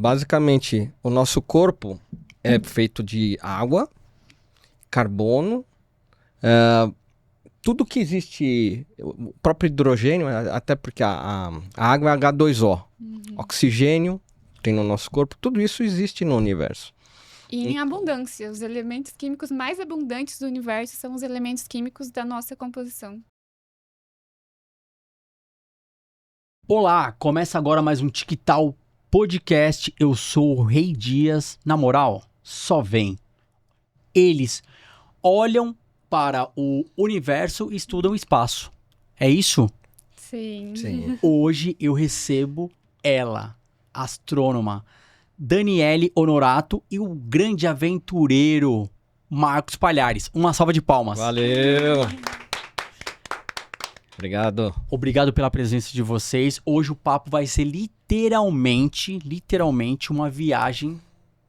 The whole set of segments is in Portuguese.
basicamente, o nosso corpo é feito de água, carbono, tudo que existe, o próprio hidrogênio, até porque a água é H2O, oxigênio tem no nosso corpo, tudo isso existe no universo. E em abundância, os elementos químicos mais abundantes do universo são os elementos químicos da nossa composição. Olá, começa agora mais um TicTal Podcast. Eu sou o Rei Dias. Na moral, só vem. Eles olham para o universo e estudam o espaço. É isso? Sim. Hoje eu recebo ela, astrônoma Daniele Honorato e o grande aventureiro Marcos Palhares. Uma salva de palmas. Valeu! Obrigado pela presença de vocês. Hoje o papo vai ser literalmente uma viagem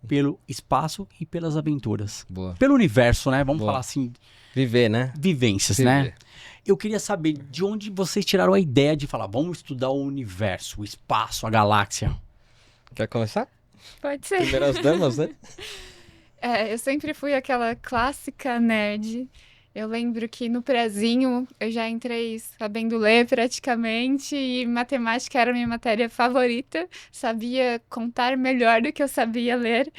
pelo espaço e pelas aventuras. Boa. Pelo universo, né? Vamos Boa. falar assim. Viver, né? Vivências, né? Eu queria saber de onde vocês tiraram a ideia de falar, vamos estudar o universo, o espaço, a galáxia. Quer começar? Pode ser. Primeiras damas, né? Eu sempre fui aquela clássica nerd. Eu lembro que no prezinho eu já entrei sabendo ler praticamente e matemática era a minha matéria favorita. Sabia contar melhor do que eu sabia ler.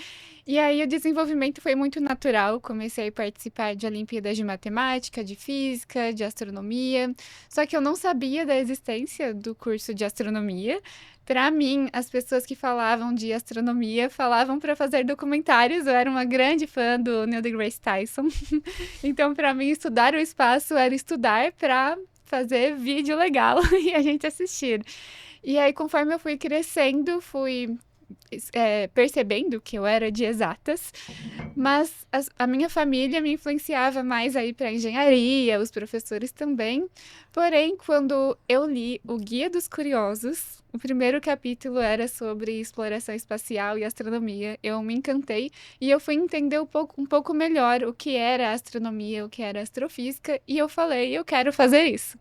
E aí o desenvolvimento foi muito natural. Comecei a participar de Olimpíadas de Matemática, de Física, de Astronomia. Só que eu não sabia da existência do curso de Astronomia. Para mim, as pessoas que falavam de astronomia falavam para fazer documentários. Eu era uma grande fã do Neil deGrasse Tyson. Então, para mim, estudar o espaço era estudar para fazer vídeo legal e a gente assistir. E aí, conforme eu fui crescendo, fui percebendo que eu era de exatas, mas a minha família me influenciava mais aí para engenharia, os professores também. Porém, quando eu li o Guia dos Curiosos, o primeiro capítulo era sobre exploração espacial e astronomia. Eu me encantei e eu fui entender um pouco melhor o que era astronomia, o que era astrofísica, e eu falei, eu quero fazer isso.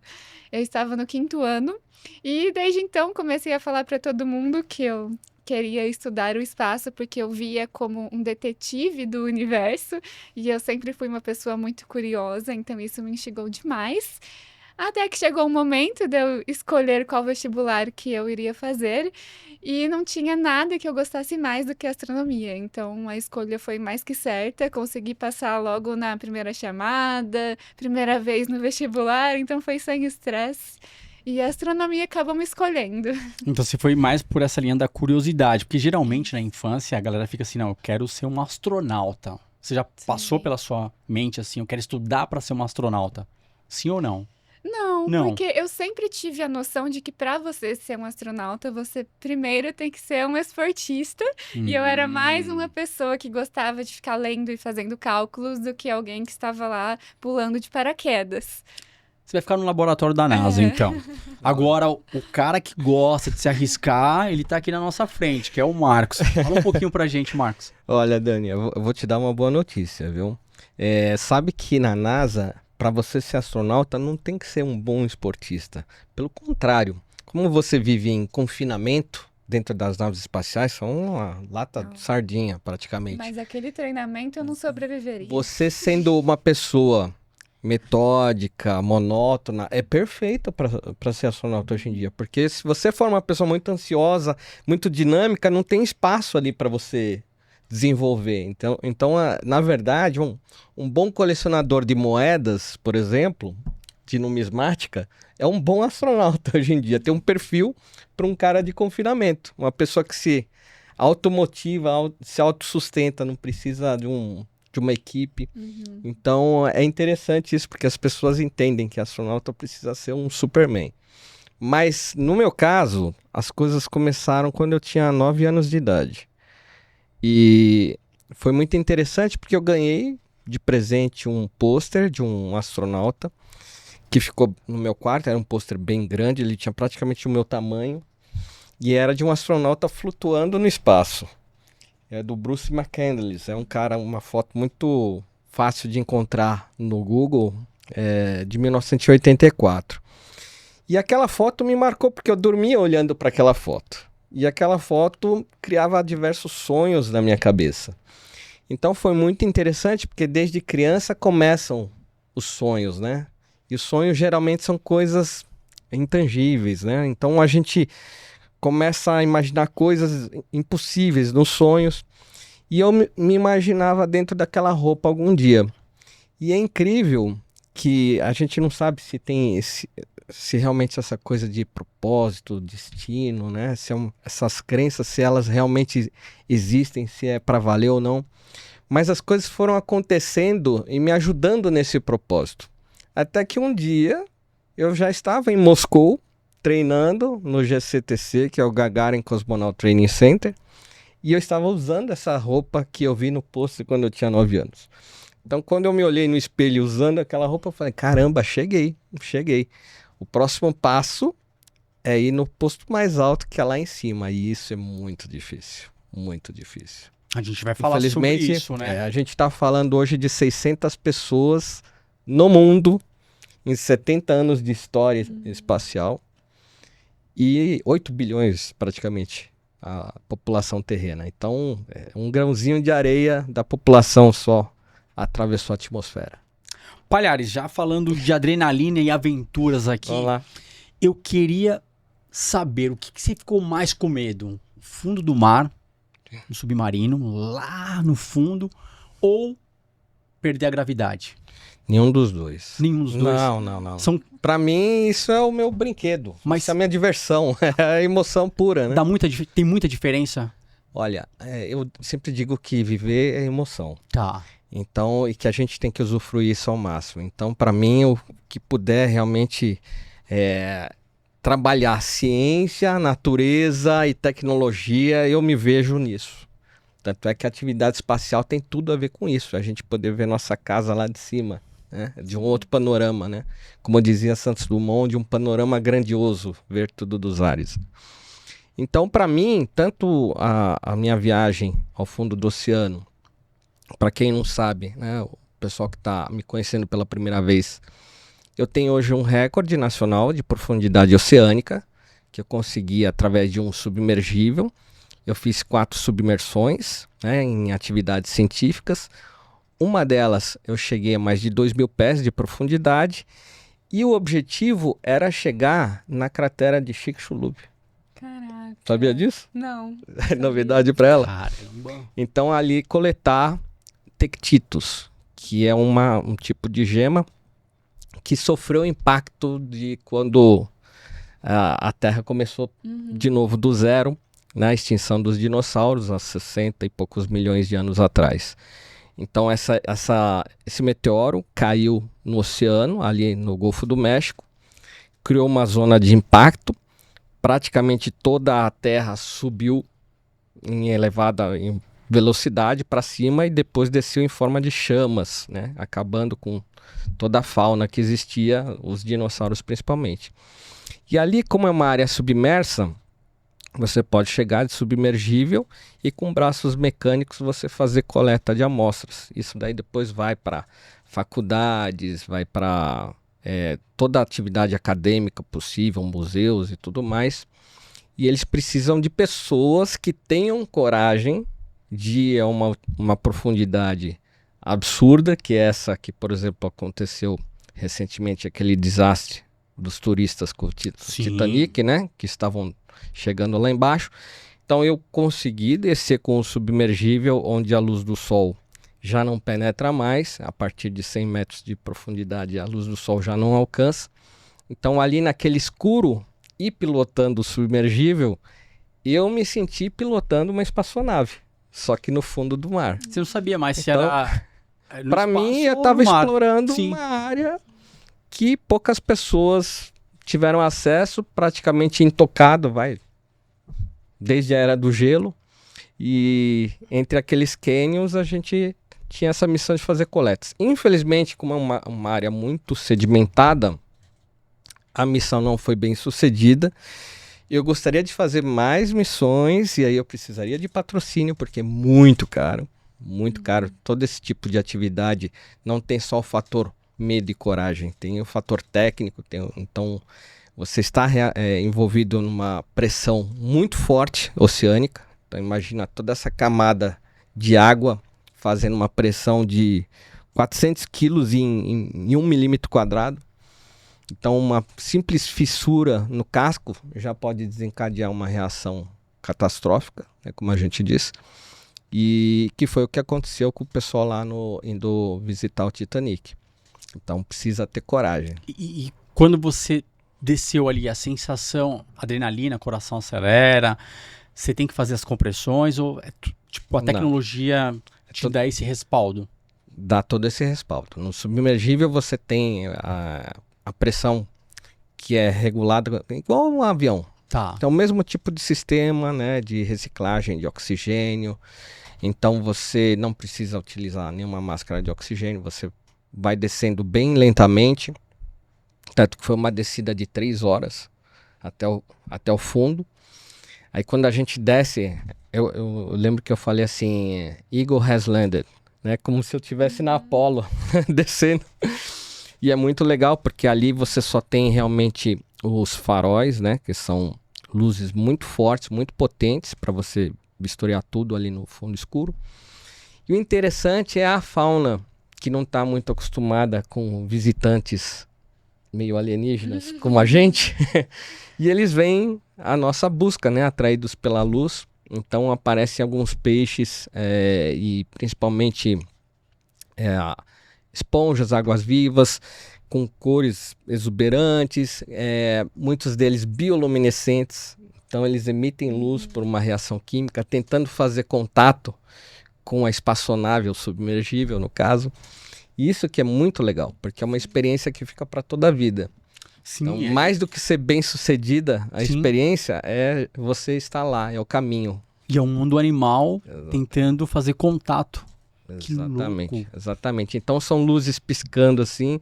Eu estava no 5º ano e desde então comecei a falar para todo mundo que eu queria estudar o espaço porque eu via como um detetive do universo e eu sempre fui uma pessoa muito curiosa, então isso me instigou demais. Até que chegou o momento de eu escolher qual vestibular que eu iria fazer e não tinha nada que eu gostasse mais do que astronomia. Então a escolha foi mais que certa, consegui passar logo na primeira chamada, primeira vez no vestibular, então foi sem estresse. E a astronomia acabou me escolhendo. Então você foi mais por essa linha da curiosidade, porque geralmente na infância a galera fica assim, não, eu quero ser um astronauta. Você já passou pela sua mente assim, eu quero estudar para ser um astronauta? Sim ou não? Não, porque eu sempre tive a noção de que para você ser um astronauta, você primeiro tem que ser um esportista. E eu era mais uma pessoa que gostava de ficar lendo e fazendo cálculos do que alguém que estava lá pulando de paraquedas. Você vai ficar no laboratório da NASA, então. Agora, o cara que gosta de se arriscar, ele tá aqui na nossa frente, que é o Marcos. Fala um pouquinho pra gente, Marcos. Olha, Dani, eu vou te dar uma boa notícia, viu? Sabe que na NASA, para você ser astronauta, não tem que ser um bom esportista. Pelo contrário, como você vive em confinamento dentro das naves espaciais, são uma lata de sardinha, praticamente. Mas aquele treinamento eu não sobreviveria. Você sendo uma pessoa metódica, monótona, é perfeita para ser astronauta hoje em dia, porque se você for uma pessoa muito ansiosa, muito dinâmica, não tem espaço ali para você desenvolver. Então, na verdade, um bom colecionador de moedas, por exemplo, de numismática, é um bom astronauta hoje em dia. Tem um perfil para um cara de confinamento, uma pessoa que se automotiva, se autossustenta, não precisa de uma equipe. Então é interessante isso, porque as pessoas entendem que astronauta precisa ser um Superman. Mas no meu caso, as coisas começaram quando eu tinha 9 anos de idade. E foi muito interessante porque eu ganhei de presente um pôster de um astronauta que ficou no meu quarto. Era um pôster bem grande, ele tinha praticamente o meu tamanho e era de um astronauta flutuando no espaço. É do Bruce McCandless, é um cara, uma foto muito fácil de encontrar no Google, de 1984. E aquela foto me marcou porque eu dormia olhando para aquela foto. E aquela foto criava diversos sonhos na minha cabeça. Então foi muito interessante, porque desde criança começam os sonhos, né? E os sonhos geralmente são coisas intangíveis, né? Então a gente começa a imaginar coisas impossíveis nos sonhos. E eu me imaginava dentro daquela roupa algum dia. E é incrível que a gente não sabe se tem se realmente essa coisa de propósito, destino, né? Se essas crenças, se elas realmente existem, se é para valer ou não. Mas as coisas foram acontecendo e me ajudando nesse propósito. Até que um dia eu já estava em Moscou, treinando no GCTC, que é o Gagarin Cosmonaut Training Center, e eu estava usando essa roupa que eu vi no post quando eu tinha 9 anos. Então, quando eu me olhei no espelho usando aquela roupa, eu falei, caramba, cheguei. O próximo passo é ir no posto mais alto, que é lá em cima, e isso é muito difícil, muito difícil. A gente vai falar sobre isso, né? A gente está falando hoje de 600 pessoas no mundo, em 70 anos de história espacial, e 8 bilhões, praticamente, a população terrena. Então, um grãozinho de areia da população só atravessou a atmosfera. Palhares, já falando de adrenalina e aventuras aqui, Vamos lá. eu queria saber o que você ficou mais com medo? Fundo do mar, no submarino, lá no fundo, ou perder a gravidade? Nenhum dos dois. Nenhum dos dois? Não. São, Pra mim, isso é o meu brinquedo. Mas- Isso é a minha diversão. É a emoção pura, né? tem muita diferença? Olha, eu sempre digo que viver é emoção. Tá. Então, e que a gente tem que usufruir isso ao máximo. Então, para mim, o que puder realmente trabalhar ciência, natureza e tecnologia, eu me vejo nisso. Tanto é que a atividade espacial tem tudo a ver com isso. A gente poder ver nossa casa lá de cima, né? De um outro panorama, né? Como dizia Santos Dumont, de um panorama grandioso, ver tudo dos ares. Então, para mim, tanto a minha viagem ao fundo do oceano, para quem não sabe, né, o pessoal que está me conhecendo pela primeira vez, eu tenho hoje um recorde nacional de profundidade oceânica, que eu consegui através de um submergível. Eu fiz 4 submersões, né, em atividades científicas. Uma delas eu cheguei a mais de 2.000 pés de profundidade, e o objetivo era chegar na cratera de Chicxulub. Caraca. Sabia disso? Não. É novidade para ela. Caramba. Então ali coletar tectitos, que é um tipo de gema que sofreu o impacto de quando a Terra começou de novo do zero, na extinção dos dinossauros, há 60 e poucos milhões de anos atrás. Então esse meteoro caiu no oceano, ali no Golfo do México, criou uma zona de impacto, praticamente toda a Terra subiu em velocidade para cima e depois desceu em forma de chamas, né? Acabando com toda a fauna que existia, os dinossauros principalmente. E ali, como é uma área submersa, você pode chegar de submergível e com braços mecânicos você fazer coleta de amostras. Isso daí depois vai para faculdades, vai para toda a atividade acadêmica possível, museus e tudo mais. E eles precisam de pessoas que tenham coragem de ir a uma profundidade absurda, que é essa que, por exemplo, aconteceu recentemente, aquele desastre dos turistas com o Titanic, né? Que estavam chegando lá embaixo. Então eu consegui descer com o submergível, onde a luz do sol já não penetra mais. A partir de 100 metros de profundidade, a luz do sol já não alcança. Então ali naquele escuro, e pilotando o submergível, eu me senti pilotando uma espaçonave, só que no fundo do mar. Você não sabia mais se Então, era no Para espaço mim, eu ou estava no mar. explorando Sim. uma área que poucas pessoas tiveram acesso, praticamente intocado, desde a era do gelo. E entre aqueles cânions a gente tinha essa missão de fazer coletas. Infelizmente, como é uma área muito sedimentada, a missão não foi bem sucedida. Eu gostaria de fazer mais missões e aí eu precisaria de patrocínio, porque é muito caro, muito caro. Todo esse tipo de atividade não tem só o fator medo e coragem, tem o fator técnico. Então, você está envolvido numa pressão muito forte oceânica. Então imagina toda essa camada de água fazendo uma pressão de 400 quilos em 1 milímetro quadrado. Então uma simples fissura no casco já pode desencadear uma reação catastrófica, né, como a gente disse. E que foi o que aconteceu com o pessoal lá indo visitar o Titanic. Então precisa ter coragem. E quando você desceu ali, a sensação, adrenalina, coração acelera, você tem que fazer as compressões ou tipo a tecnologia te dá esse respaldo? Dá todo esse respaldo. No submergível você tem a pressão que é regulada igual um avião. Tá. Então o mesmo tipo de sistema, né, de reciclagem de oxigênio. Então você não precisa utilizar nenhuma máscara de oxigênio, você vai descendo bem lentamente. Tanto que foi uma descida de 3 horas até o fundo. Aí quando a gente desce, eu lembro que eu falei assim, Eagle has landed, né? Como se eu estivesse na Apollo, descendo. E é muito legal, porque ali você só tem realmente os faróis, né? Que são luzes muito fortes, muito potentes, para você vistoriar tudo ali no fundo escuro. E o interessante é a fauna, que não está muito acostumada com visitantes meio alienígenas como a gente, e eles vêm à nossa busca, né, atraídos pela luz. Então aparecem alguns peixes e principalmente esponjas, águas-vivas, com cores exuberantes, muitos deles bioluminescentes. Então eles emitem luz por uma reação química, tentando fazer contato com a espaçonave, ou submergível no caso. Isso que é muito legal, porque é uma experiência que fica para toda a vida. Sim, então, mais do que ser bem sucedida, a experiência é você estar lá, é o caminho. E é um mundo animal tentando fazer contato. Exatamente, exatamente. Então são luzes piscando assim,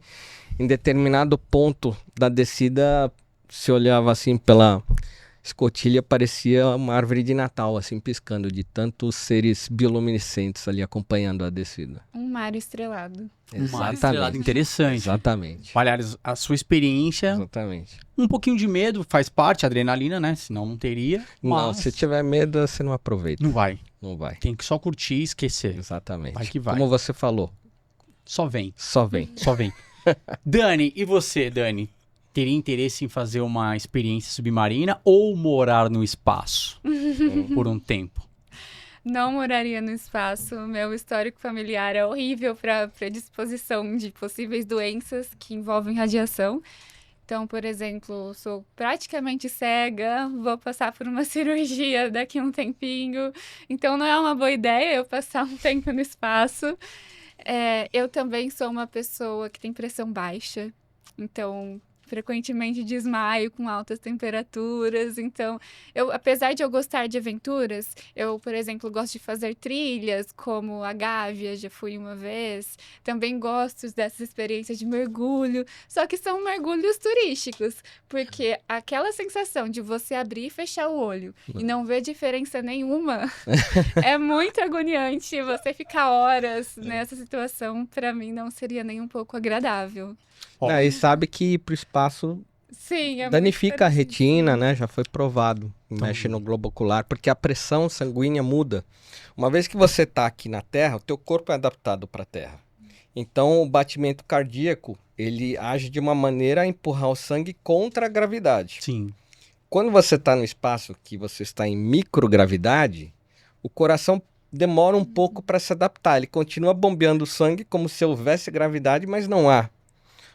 em determinado ponto da descida, se olhava assim pela escotilha, parecia uma árvore de Natal, assim, piscando, de tantos seres bioluminescentes ali acompanhando a descida. Um mar estrelado. Um mar estrelado interessante. Exatamente. Aliás, a sua experiência... Exatamente. Um pouquinho de medo faz parte, adrenalina, né? Senão não teria. Não, se tiver medo, você não aproveita. Não vai. Não vai. Tem que só curtir e esquecer. Exatamente. Vai que vai. Como você falou. Só vem. Só vem. Só vem. Dani, e você, Dani? Teria interesse em fazer uma experiência submarina ou morar no espaço por um tempo? Não moraria no espaço. Meu histórico familiar é horrível para predisposição de possíveis doenças que envolvem radiação. Então, por exemplo, sou praticamente cega, vou passar por uma cirurgia daqui a um tempinho. Então, não é uma boa ideia eu passar um tempo no espaço. Eu também sou uma pessoa que tem pressão baixa. Então, frequentemente desmaio com altas temperaturas. Então, apesar de eu gostar de aventuras, eu, por exemplo, gosto de fazer trilhas, como a Gávea, já fui uma vez. Também gosto dessas experiências de mergulho, só que são mergulhos turísticos, porque aquela sensação de você abrir e fechar o olho e não ver diferença nenhuma é muito agoniante. Você ficar horas nessa situação, para mim, não seria nem um pouco agradável. E sabe que ir pro espaço danifica a retina, né? Já foi provado. Mexe no globo ocular, porque a pressão sanguínea muda. Uma vez que você tá aqui na Terra, o teu corpo é adaptado para a Terra. Então, o batimento cardíaco, ele age de uma maneira a empurrar o sangue contra a gravidade. Sim. Quando você tá no espaço, que você está em microgravidade, o coração demora um pouco para se adaptar. Ele continua bombeando o sangue como se houvesse gravidade, mas não há.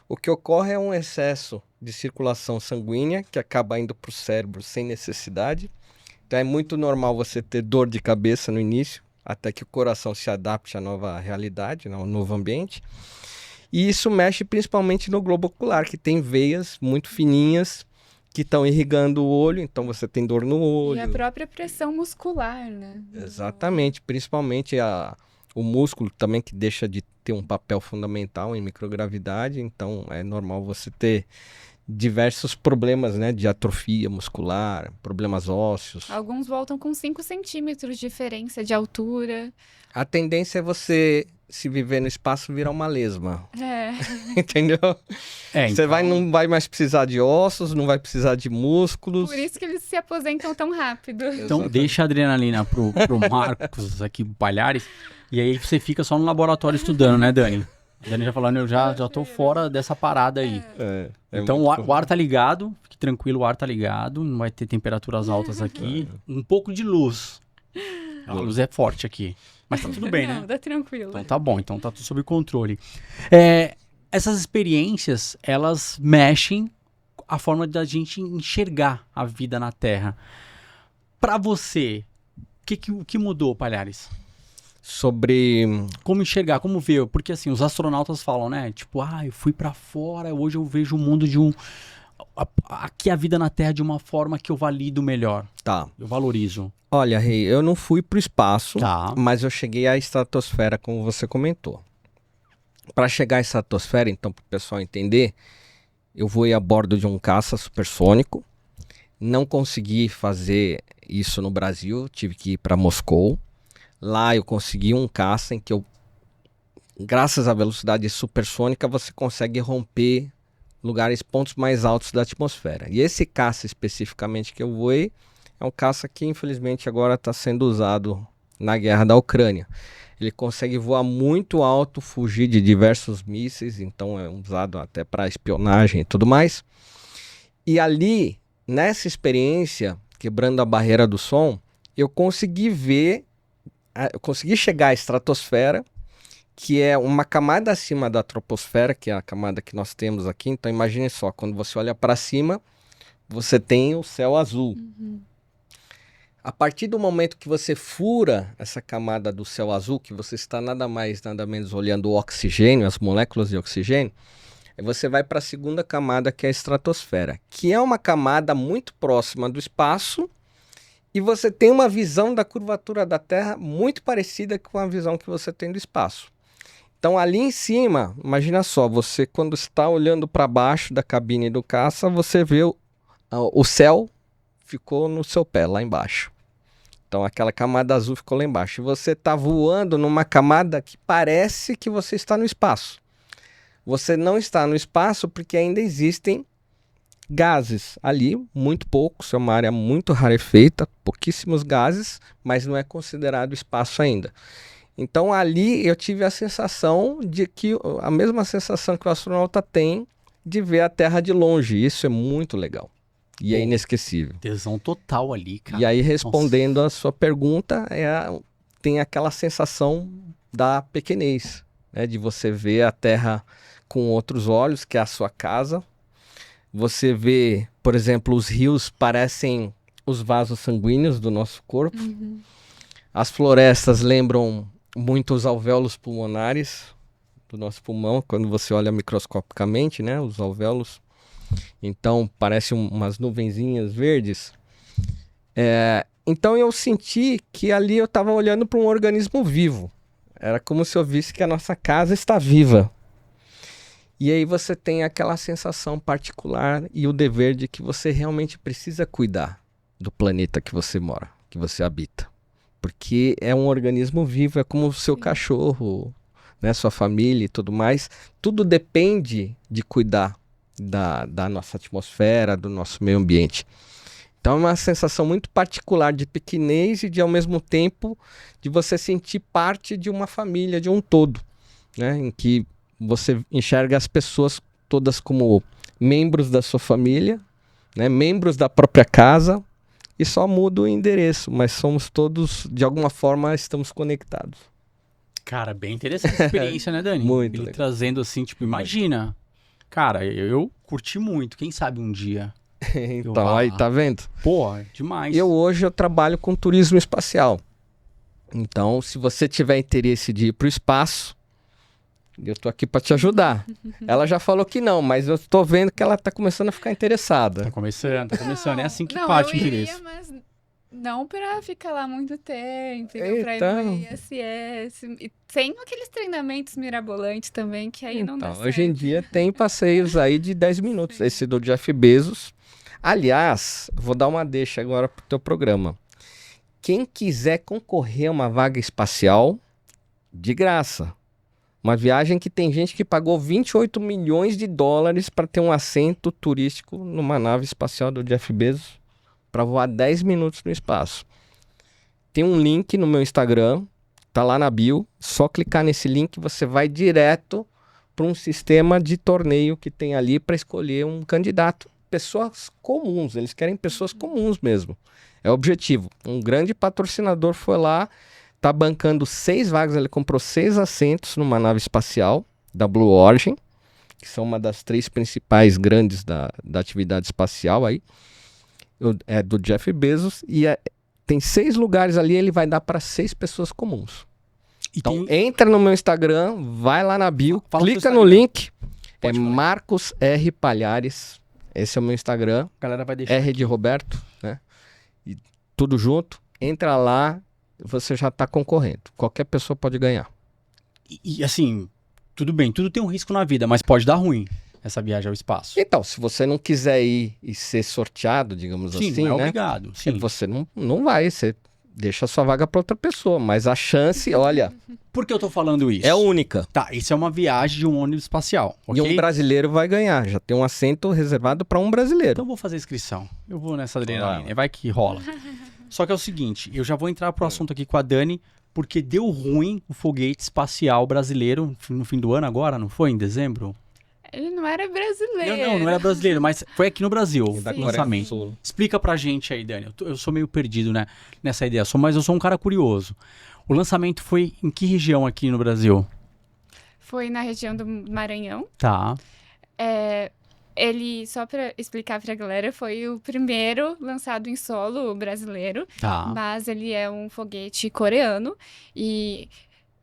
O que ocorre é um excesso de circulação sanguínea que acaba indo para o cérebro sem necessidade. Então é muito normal você ter dor de cabeça no início, até que o coração se adapte à nova realidade, ao novo ambiente. E isso mexe principalmente no globo ocular, que tem veias muito fininhas que estão irrigando o olho, então você tem dor no olho. E a própria pressão muscular, né? Exatamente, principalmente o músculo também, que deixa de ter um papel fundamental em microgravidade, então é normal você ter diversos problemas, né, de atrofia muscular, problemas ósseos. Alguns voltam com 5 centímetros de diferença de altura. A tendência é você, se viver no espaço, virar uma lesma. Entendeu? Você não vai mais precisar de ossos, não vai precisar de músculos. Por isso que eles se aposentam tão rápido. Então, deixa a adrenalina pro Marcos aqui, pro Palhares, e aí você fica só no laboratório estudando, né, Dani? A Dani já falando, eu já tô fora dessa parada aí. Então, o ar tá ligado, fique tranquilo, o ar tá ligado, não vai ter temperaturas altas aqui. Um pouco de luz. A luz é forte aqui. Mas tá tudo bem, né? Não, tá tranquilo. Então tá bom, então tá tudo sob controle. Essas experiências, elas mexem a forma da gente enxergar a vida na Terra. Pra você, o que mudou, Palhares? Sobre... Como enxergar, como ver? Porque assim, os astronautas falam, né? Tipo, eu fui pra fora, hoje eu vejo o mundo aqui a vida na Terra de uma forma que eu valido melhor. Tá. Eu valorizo. Olha, Rei, eu não fui pro espaço, Tá. mas eu cheguei à estratosfera, como você comentou. Para chegar à estratosfera, então, para o pessoal entender, eu voei a bordo de um caça supersônico. Não consegui fazer isso no Brasil, tive que ir para Moscou. Lá eu consegui um caça em que graças à velocidade supersônica, você consegue romper pontos mais altos da atmosfera. E esse caça especificamente que eu voei, é um caça que infelizmente agora está sendo usado na guerra da Ucrânia. Ele consegue voar muito alto, fugir de diversos mísseis, então é usado até para espionagem e tudo mais. E ali, nessa experiência, quebrando a barreira do som, eu consegui chegar à estratosfera, que é uma camada acima da troposfera, que é a camada que nós temos aqui. Então imagine só, quando você olha para cima, você tem o céu azul. A partir do momento que você fura essa camada do céu azul, que você está nada mais, nada menos olhando o oxigênio, as moléculas de oxigênio, você vai para a segunda camada, que é a estratosfera, que é uma camada muito próxima do espaço, e você tem uma visão da curvatura da Terra muito parecida com a visão que você tem do espaço. Então ali em cima, imagina só, você quando está olhando para baixo da cabine do caça, você vê o céu ficou no seu pé, lá embaixo. Então aquela camada azul ficou lá embaixo. E você está voando numa camada que parece que você está no espaço. Você não está no espaço porque ainda existem gases ali, muito poucos, é uma área muito rarefeita, pouquíssimos gases, mas não é considerado espaço ainda. Então ali eu tive a sensação a mesma sensação que o astronauta tem de ver a Terra de longe. Isso é muito legal. E é inesquecível. Tesão total ali, cara. E aí, respondendo a sua pergunta, tem aquela sensação da pequenez, né? De você ver a Terra com outros olhos, que é a sua casa. Você vê, por exemplo, os rios parecem os vasos sanguíneos do nosso corpo. As florestas lembram muito os alvéolos pulmonares do nosso pulmão, quando você olha microscopicamente, né? Os alvéolos. Então, parecem umas nuvenzinhas verdes. Então, eu senti que ali eu estava olhando para um organismo vivo. Era como se eu visse que a nossa casa está viva. E aí você tem aquela sensação particular e o dever de que você realmente precisa cuidar do planeta que você mora, que você habita. Porque é um organismo vivo, é como o seu cachorro, né, sua família e tudo mais. Tudo depende de cuidar da nossa atmosfera, do nosso meio ambiente. Então é uma sensação muito particular de pequenez e de, ao mesmo tempo, de você sentir parte de uma família, de um todo, né? Em que você enxerga as pessoas todas como membros da sua família, né? Membros da própria casa, e só muda o endereço, mas somos todos, de alguma forma, estamos conectados. Cara, bem interessante a experiência, né, Dani? Muito Ele legal. trazendo assim, tipo, imagina. Cara, eu curti muito. Quem sabe um dia. Então, aí, tá vendo? Pô, demais. Hoje eu trabalho com turismo espacial. Então, se você tiver interesse de ir para o espaço, eu tô aqui para te ajudar. Ela já falou que não, mas eu tô vendo que ela tá começando a ficar interessada. Tá começando. É assim que não, parte o eu iria, interesse. mas não pra ficar lá muito tempo, entendeu? Pra ir Então. no ISS. E tem aqueles treinamentos mirabolantes também, que aí não dá certo. Hoje em dia tem passeios aí de 10 minutos. Sim. Esse do Jeff Bezos. Aliás, vou dar uma deixa agora pro teu programa. Quem quiser concorrer a uma vaga espacial, de graça. Uma viagem que tem gente que pagou 28 milhões de dólares para ter um assento turístico numa nave espacial do Jeff Bezos para voar 10 minutos no espaço. Tem um link no meu Instagram, tá lá na bio. Só clicar nesse link você vai direto para um sistema de torneio que tem ali para escolher um candidato. Pessoas comuns, eles querem pessoas comuns mesmo. É o objetivo. Um grande patrocinador foi lá, tá bancando 6 vagas, ele comprou 6 assentos numa nave espacial da Blue Origin, que são uma das 3 principais grandes da atividade espacial aí. É do Jeff Bezos e tem 6 lugares ali, ele vai dar para 6 pessoas comuns. Então entra no meu Instagram, vai lá na bio, clica no link, é Marcos R. Palhares, esse é o meu Instagram, A galera vai deixar R de Roberto, né? E tudo junto, entra lá, você já está concorrendo, qualquer pessoa pode ganhar. E assim, tudo bem, tudo tem um risco na vida, mas pode dar ruim essa viagem ao espaço. Então, se você não quiser ir e ser sorteado, digamos Sim, assim, não é né? obrigado. Sim. Você não vai, você deixa a sua vaga para outra pessoa, mas a chance, olha, Por que eu tô falando isso? é única. Tá, isso é uma viagem de um ônibus espacial, ok? E um brasileiro vai ganhar, já tem um assento reservado para um brasileiro. Então eu vou fazer a inscrição. Eu vou nessa adrenalina, vai que rola. Só que é o seguinte, eu já vou entrar pro assunto aqui com a Dani, porque deu ruim o foguete espacial brasileiro no fim do ano agora, não foi? Em dezembro? Ele não era brasileiro. Não era brasileiro, mas foi aqui no Brasil Da o Coreia do lançamento. Sul. Explica pra gente aí, Dani. Eu sou meio perdido, né, nessa ideia, mas eu sou um cara curioso. O lançamento foi em que região aqui no Brasil? Foi na região do Maranhão. Tá. Ele, só para explicar para a galera, foi o primeiro lançado em solo brasileiro, Tá. mas ele é um foguete coreano e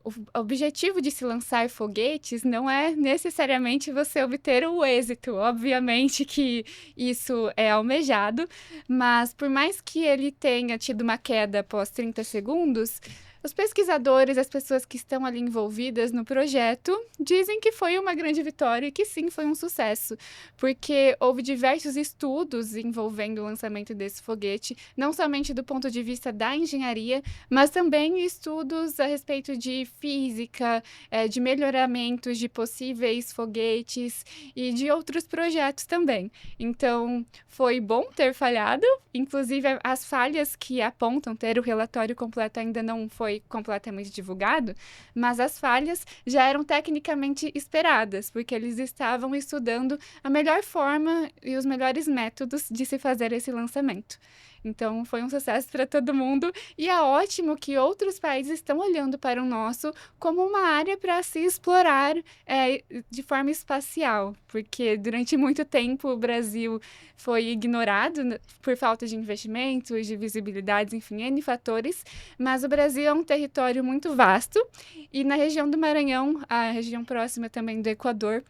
o objetivo de se lançar foguetes não é necessariamente você obter o êxito. Obviamente que isso é almejado, mas por mais que ele tenha tido uma queda após 30 segundos, os pesquisadores, as pessoas que estão ali envolvidas no projeto, dizem que foi uma grande vitória e que sim, foi um sucesso, porque houve diversos estudos envolvendo o lançamento desse foguete, não somente do ponto de vista da engenharia, mas também estudos a respeito de física, de melhoramentos de possíveis foguetes e de outros projetos também. Então, foi bom ter falhado, inclusive as falhas que apontam ter o relatório completo ainda não foi completamente divulgado, mas as falhas já eram tecnicamente esperadas, porque eles estavam estudando a melhor forma e os melhores métodos de se fazer esse lançamento. Então, foi um sucesso para todo mundo e é ótimo que outros países estão olhando para o nosso como uma área para se explorar de forma espacial, porque durante muito tempo o Brasil foi ignorado por falta de investimentos, de visibilidades, enfim, N fatores, mas o Brasil é um território muito vasto e na região do Maranhão, a região próxima também do Equador,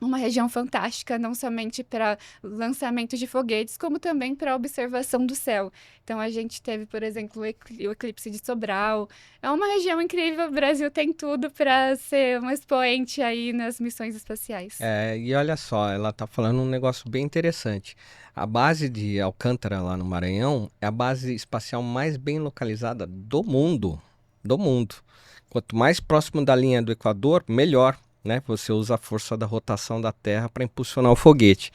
uma região fantástica, não somente para lançamento de foguetes, como também para observação do céu. Então, a gente teve, por exemplo, o eclipse de Sobral. É uma região incrível, o Brasil tem tudo para ser um expoente aí nas missões espaciais. E olha só, ela tá falando um negócio bem interessante. A base de Alcântara, lá no Maranhão, é a base espacial mais bem localizada do mundo. Do mundo. Quanto mais próximo da linha do Equador, melhor. Né? Você usa a força da rotação da Terra para impulsionar o foguete.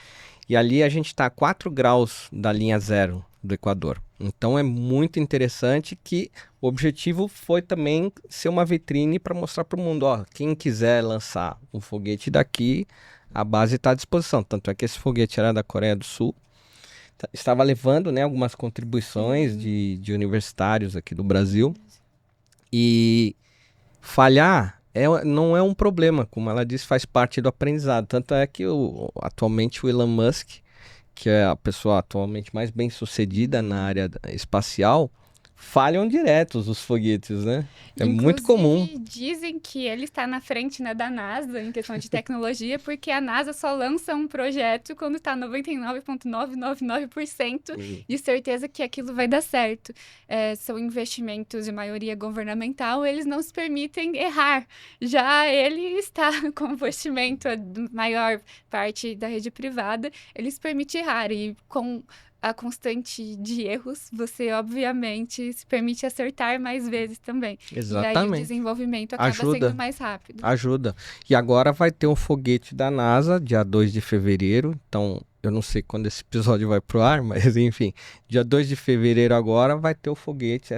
E ali a gente está a 4 graus da linha zero do Equador. Então é muito interessante que o objetivo foi também ser uma vitrine para mostrar para o mundo, ó, quem quiser lançar um foguete daqui, a base está à disposição. Tanto é que esse foguete era da Coreia do Sul. Estava levando, né, algumas contribuições de universitários aqui do Brasil. E falhar não é um problema, como ela disse, faz parte do aprendizado. Tanto é que atualmente o Elon Musk, que é a pessoa atualmente mais bem sucedida na área espacial, falham diretos os foguetes, né? É muito comum. Dizem que ele está na frente, né, da NASA em questão de tecnologia, porque a NASA só lança um projeto quando está 99,999% de certeza que aquilo vai dar certo. São investimentos de maioria governamental, eles não se permitem errar. Já ele está com investimento da maior parte da rede privada, ele se permite errar. E com a constante de erros, você obviamente se permite acertar mais vezes também. E aí o Exatamente. desenvolvimento acaba Ajuda. sendo mais rápido. Ajuda. E agora vai ter um foguete da NASA, dia 2 de fevereiro. Então, eu não sei quando esse episódio vai pro ar, mas enfim. Dia 2 de fevereiro agora vai ter o foguete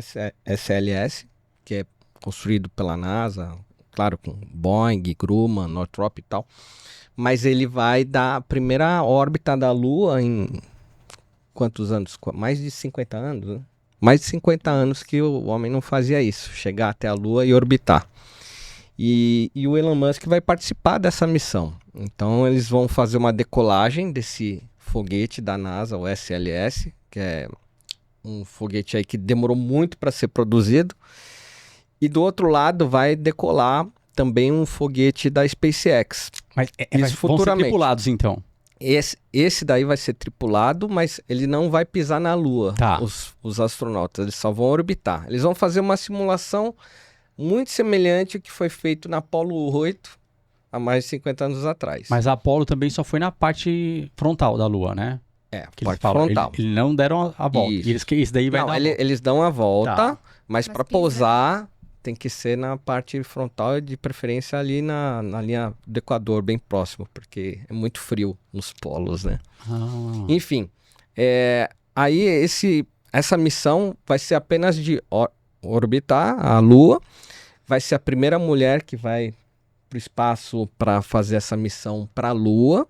SLS, que é construído pela NASA, claro, com Boeing, Grumman, Northrop e tal. Mas ele vai dar a primeira órbita da Lua em quantos anos? Mais de 50 anos, né? Mais de 50 anos que o homem não fazia isso, chegar até a Lua e orbitar. E o Elon Musk vai participar dessa missão. Então eles vão fazer uma decolagem desse foguete da NASA, o SLS, que é um foguete aí que demorou muito para ser produzido. E do outro lado vai decolar também um foguete da SpaceX. Mas Isso vão ser futuramente. tripulados, então. Esse daí vai ser tripulado, mas ele não vai pisar na Lua, Tá. os astronautas. Eles só vão orbitar. Eles vão fazer uma simulação muito semelhante ao que foi feito na Apollo 8 há mais de 50 anos atrás. Mas a Apollo também só foi na parte frontal da Lua, né? Que Eles parte falam, frontal. Eles não deram a volta. Isso. E esse daí vai Não, dar a volta. eles dão a volta, Tá. mas Mas para pisa. pousar tem que ser na parte frontal e de preferência ali na linha do Equador, bem próximo, porque é muito frio nos polos, né? Ah. Enfim, aí essa missão vai ser apenas de orbitar a Lua, vai ser a primeira mulher que vai para o espaço para fazer essa missão para a Lua,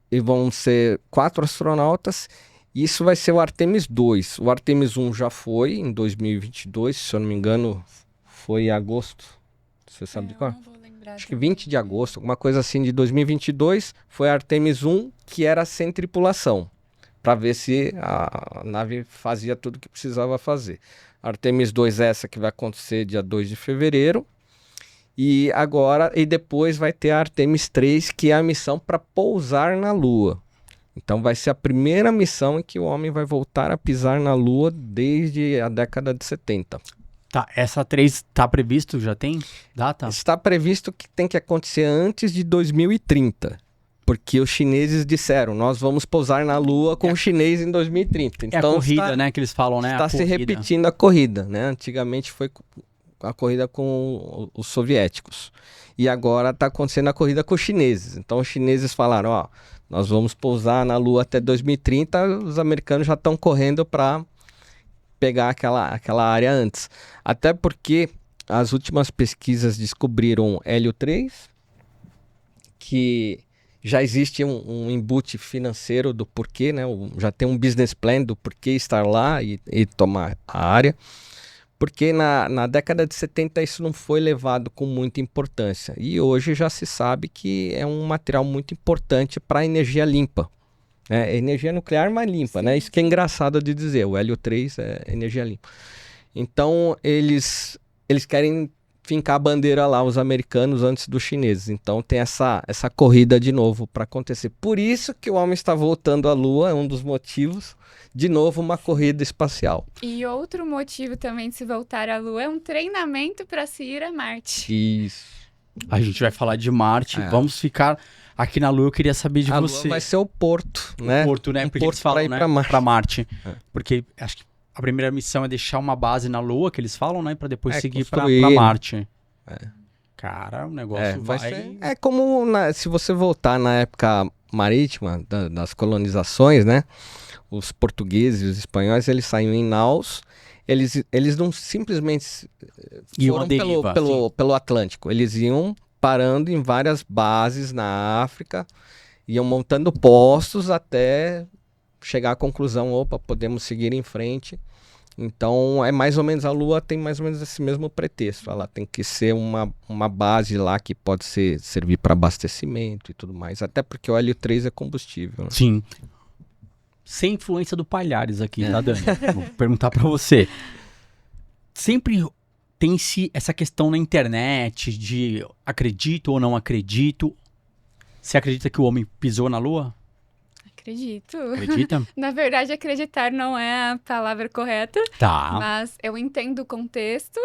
e vão ser 4 astronautas, e isso vai ser o Artemis 2. O Artemis 1 já foi em 2022, se eu não me engano, foi em agosto, você sabe de qual? Não vou lembrar. Acho que 20 de agosto, alguma coisa assim, de 2022, foi a Artemis 1, que era sem tripulação, para ver se a nave fazia tudo o que precisava fazer. Artemis 2 essa que vai acontecer dia 2 de fevereiro, e depois vai ter a Artemis 3, que é a missão para pousar na Lua. Então vai ser a primeira missão em que o homem vai voltar a pisar na Lua desde a década de 70. Tá, essa 3 tá previsto? Já tem data? Está previsto que tem que acontecer antes de 2030, porque os chineses disseram, nós vamos pousar na Lua com o chinês em 2030. É a corrida, né, que eles falam, né? Está a se corrida. repetindo a corrida, né? Antigamente foi a corrida com os soviéticos. E agora está acontecendo a corrida com os chineses. Então os chineses falaram, ó, nós vamos pousar na Lua até 2030, os americanos já estão correndo para pegar aquela área antes. Até porque as últimas pesquisas descobriram hélio 3, que já existe um embute financeiro do porquê, né? Já tem um business plan do porquê estar lá e tomar a área. Porque na década de 70 isso não foi levado com muita importância. E hoje já se sabe que é um material muito importante para a energia limpa. Energia nuclear mais limpa, né? Isso que é engraçado de dizer. O hélio 3 é energia limpa. Então eles querem fincar a bandeira lá, os americanos, antes dos chineses. Então tem essa corrida de novo para acontecer. Por isso que o homem está voltando à Lua, é um dos motivos. De novo, uma corrida espacial. E outro motivo também de se voltar à Lua é um treinamento para se ir a Marte. Isso. A gente vai falar de Marte. É. Vamos ficar aqui na Lua. Eu queria saber de A você. Lua vai ser o porto, né? O porto, né? Um Porque porto eles falam, pra ir né? pra Marte. Pra Marte. É. Porque acho que a primeira missão é deixar uma base na Lua, que eles falam, né? Pra depois seguir pra construir. Marte. É. Cara, o negócio Vai vai... ser. É como se você voltar na época marítima das colonizações, né? Os portugueses e os espanhóis, eles saíam em naus. Eles não simplesmente Iam foram à deriva, pelo Atlântico. Eles iam parando em várias bases na África, iam montando postos até chegar à conclusão, opa, podemos seguir em frente. Então, é mais ou menos, a Lua tem mais ou menos esse mesmo pretexto. Ela tem que ser uma base lá que pode servir para abastecimento e tudo mais. Até porque o hélio 3 é combustível, né? Sim. Sem influência do Palhares aqui, tá, Dani? Vou perguntar pra você. Sempre tem-se essa questão na internet de acredito ou não acredito. Você acredita que o homem pisou na Lua? Acredito. Acredita? Na verdade, acreditar não é a palavra correta, Tá. mas eu entendo o contexto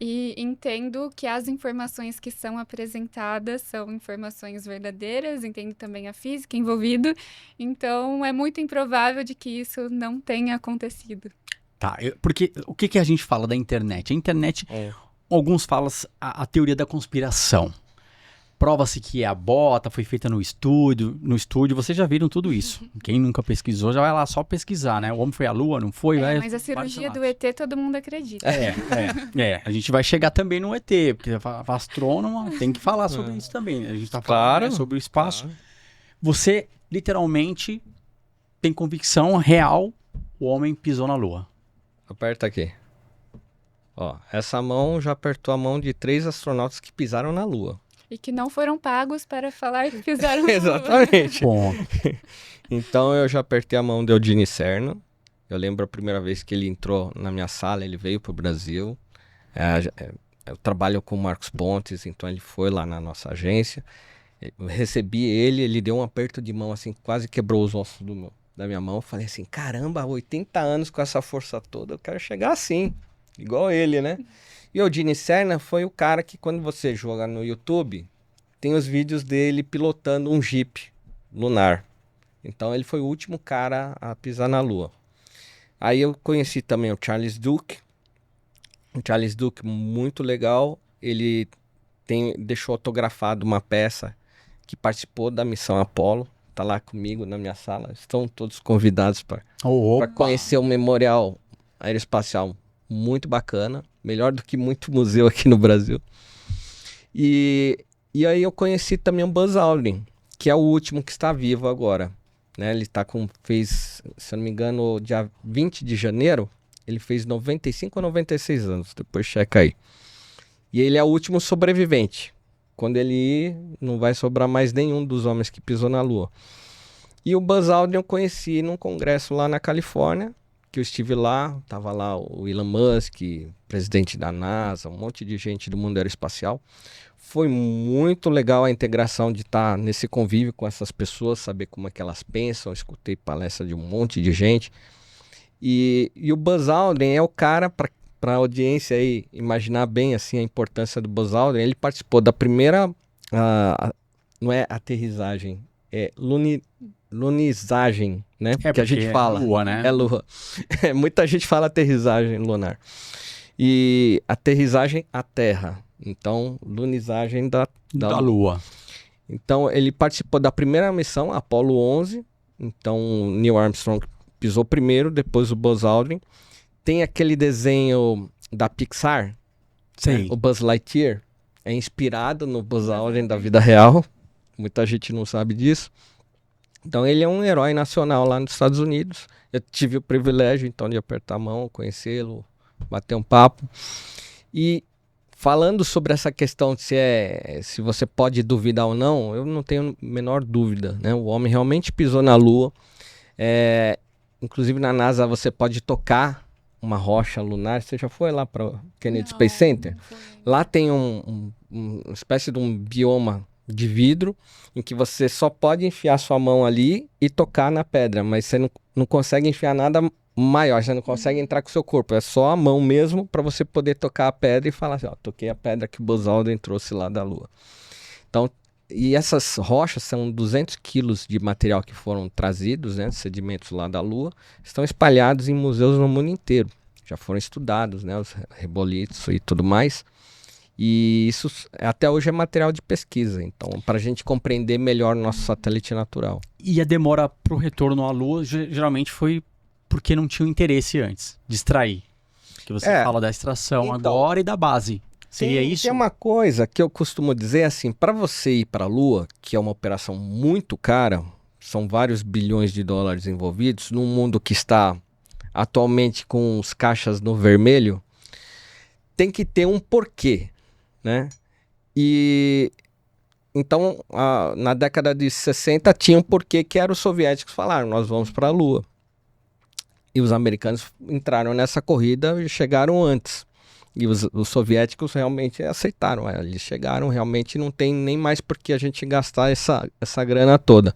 e entendo que as informações que são apresentadas são informações verdadeiras, entendo também a física envolvida, então é muito improvável de que isso não tenha acontecido. Tá, porque o que a gente fala da internet? A internet, alguns falam a teoria da conspiração. Prova-se que a bota foi feita no estúdio, vocês já viram tudo isso. Quem nunca pesquisou já vai lá só pesquisar, né? O homem foi à lua, não foi? Mas a cirurgia do ET todo mundo acredita. A gente vai chegar também no ET, porque a astrônoma tem que falar sobre isso também. A gente tá falando, né, sobre o espaço. Claro. Você, literalmente, tem convicção real, o homem pisou na lua. Aperta aqui. Ó, essa mão já apertou a mão de 3 astronautas que pisaram na lua. E que não foram pagos para falar que fizeram Exatamente. Bom. Então eu já apertei a mão do Eugene Cernan. Eu lembro a primeira vez que ele entrou na minha sala, ele veio para o Brasil. Eu trabalho com o Marcos Pontes, então ele foi lá na nossa agência. Eu recebi ele deu um aperto de mão assim, quase quebrou os ossos da minha mão. Eu falei assim, caramba, 80 anos com essa força toda, eu quero chegar assim, igual ele, né? E o Eugene Cernan foi o cara que, quando você joga no YouTube, tem os vídeos dele pilotando um Jeep lunar. Então ele foi o último cara a pisar na Lua. Aí eu conheci também o Charles Duke. O Charles Duke, muito legal. Ele deixou autografado uma peça que participou da missão Apollo. Tá lá comigo na minha sala. Estão todos convidados para conhecer o Memorial Aeroespacial. Muito bacana, melhor do que muito museu aqui no Brasil. E aí eu conheci também o Buzz Aldrin, que é o último que está vivo agora. Né? Ele fez, se eu não me engano, dia 20 de janeiro, ele fez 95 ou 96 anos, depois checa aí. E ele é o último sobrevivente. Quando ele ir, não vai sobrar mais nenhum dos homens que pisou na Lua. E o Buzz Aldrin eu conheci num congresso lá na Califórnia, que eu estive lá, tava lá o Elon Musk, presidente da NASA, um monte de gente do mundo aeroespacial. Foi muito legal a integração de estar nesse convívio com essas pessoas, saber como é que elas pensam. Eu escutei palestra de um monte de gente. E o Buzz Aldrin é o cara, para a audiência aí imaginar bem assim a importância do Buzz Aldrin, ele participou da primeira, não é aterrissagem, é lunizagem, né? Que a gente fala. É lua, né? É lua. Muita gente fala aterrissagem lunar. E aterrissagem à Terra. Então, lunizagem da Lua. Então, ele participou da primeira missão, Apollo 11. Então, Neil Armstrong pisou primeiro, depois o Buzz Aldrin. Tem aquele desenho da Pixar, Sim. O Buzz Lightyear. É inspirado no Buzz Aldrin da vida real. Muita gente não sabe disso. Então ele é um herói nacional lá nos Estados Unidos. Eu tive o privilégio então de apertar a mão, conhecê-lo, bater um papo. E falando sobre essa questão de se você pode duvidar ou não, eu não tenho a menor dúvida, né? O homem realmente pisou na Lua. Inclusive na NASA você pode tocar uma rocha lunar. Você já foi lá para o Kennedy Space Center? Lá tem uma espécie de um bioma de vidro, em que você só pode enfiar sua mão ali e tocar na pedra, mas você não consegue enfiar nada maior, você não consegue entrar com o seu corpo, é só a mão mesmo para você poder tocar a pedra e falar assim, ó, toquei a pedra que o Buzz Aldrin trouxe lá da Lua. Então, e essas rochas são 200 quilos de material que foram trazidos, né, sedimentos lá da Lua, estão espalhados em museus no mundo inteiro, já foram estudados, né, os rebolitos e tudo mais. E isso até hoje é material de pesquisa, então, para a gente compreender melhor o nosso satélite natural. E a demora para o retorno à Lua geralmente foi porque não tinha interesse antes, de extrair. Que você fala da extração então, agora e da base. Seria isso? Tem uma coisa que eu costumo dizer assim, para você ir para a Lua, que é uma operação muito cara, são vários bilhões de dólares envolvidos, num mundo que está atualmente com os caixas no vermelho, tem que ter um porquê. Né? E então na década de 60 tinha um porquê que eram os soviéticos falaram, nós vamos para a Lua. E os americanos entraram nessa corrida e chegaram antes. E os soviéticos realmente aceitaram, eles chegaram, realmente não tem nem mais por que a gente gastar essa grana toda.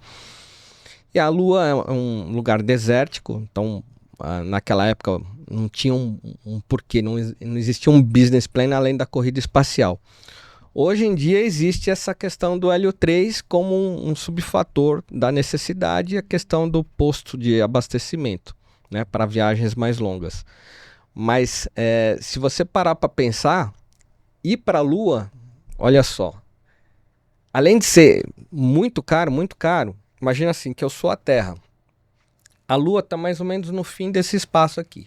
E a Lua é um lugar desértico, então naquela época Não tinha um porquê, não existia um business plan além da corrida espacial. Hoje em dia existe essa questão do hélio 3 como um subfator da necessidade e a questão do posto de abastecimento, né, para viagens mais longas. Mas se você parar para pensar, ir para a Lua, olha só, além de ser muito caro, imagina assim, que eu sou a Terra. A Lua está mais ou menos no fim desse espaço aqui.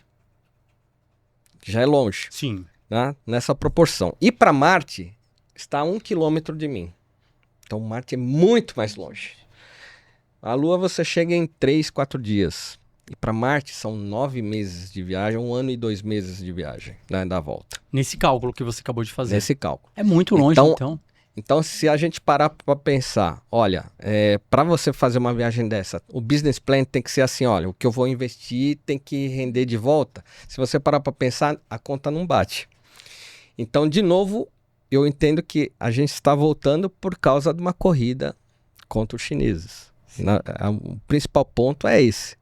Já é longe. Sim. Né? Nessa proporção. Ir para Marte está a 1 quilômetro de mim. Então Marte é muito mais longe. A Lua você chega em 3, 4 dias. E para Marte são 9 meses de viagem, 1 ano e 2 meses de viagem, né, da volta. Nesse cálculo que você acabou de fazer. Nesse cálculo. É muito longe, então. Então, se a gente parar para pensar, olha, para você fazer uma viagem dessa, o business plan tem que ser assim, olha, o que eu vou investir tem que render de volta. Se você parar para pensar, a conta não bate. Então, de novo, eu entendo que a gente está voltando por causa de uma corrida contra os chineses. O principal ponto é esse.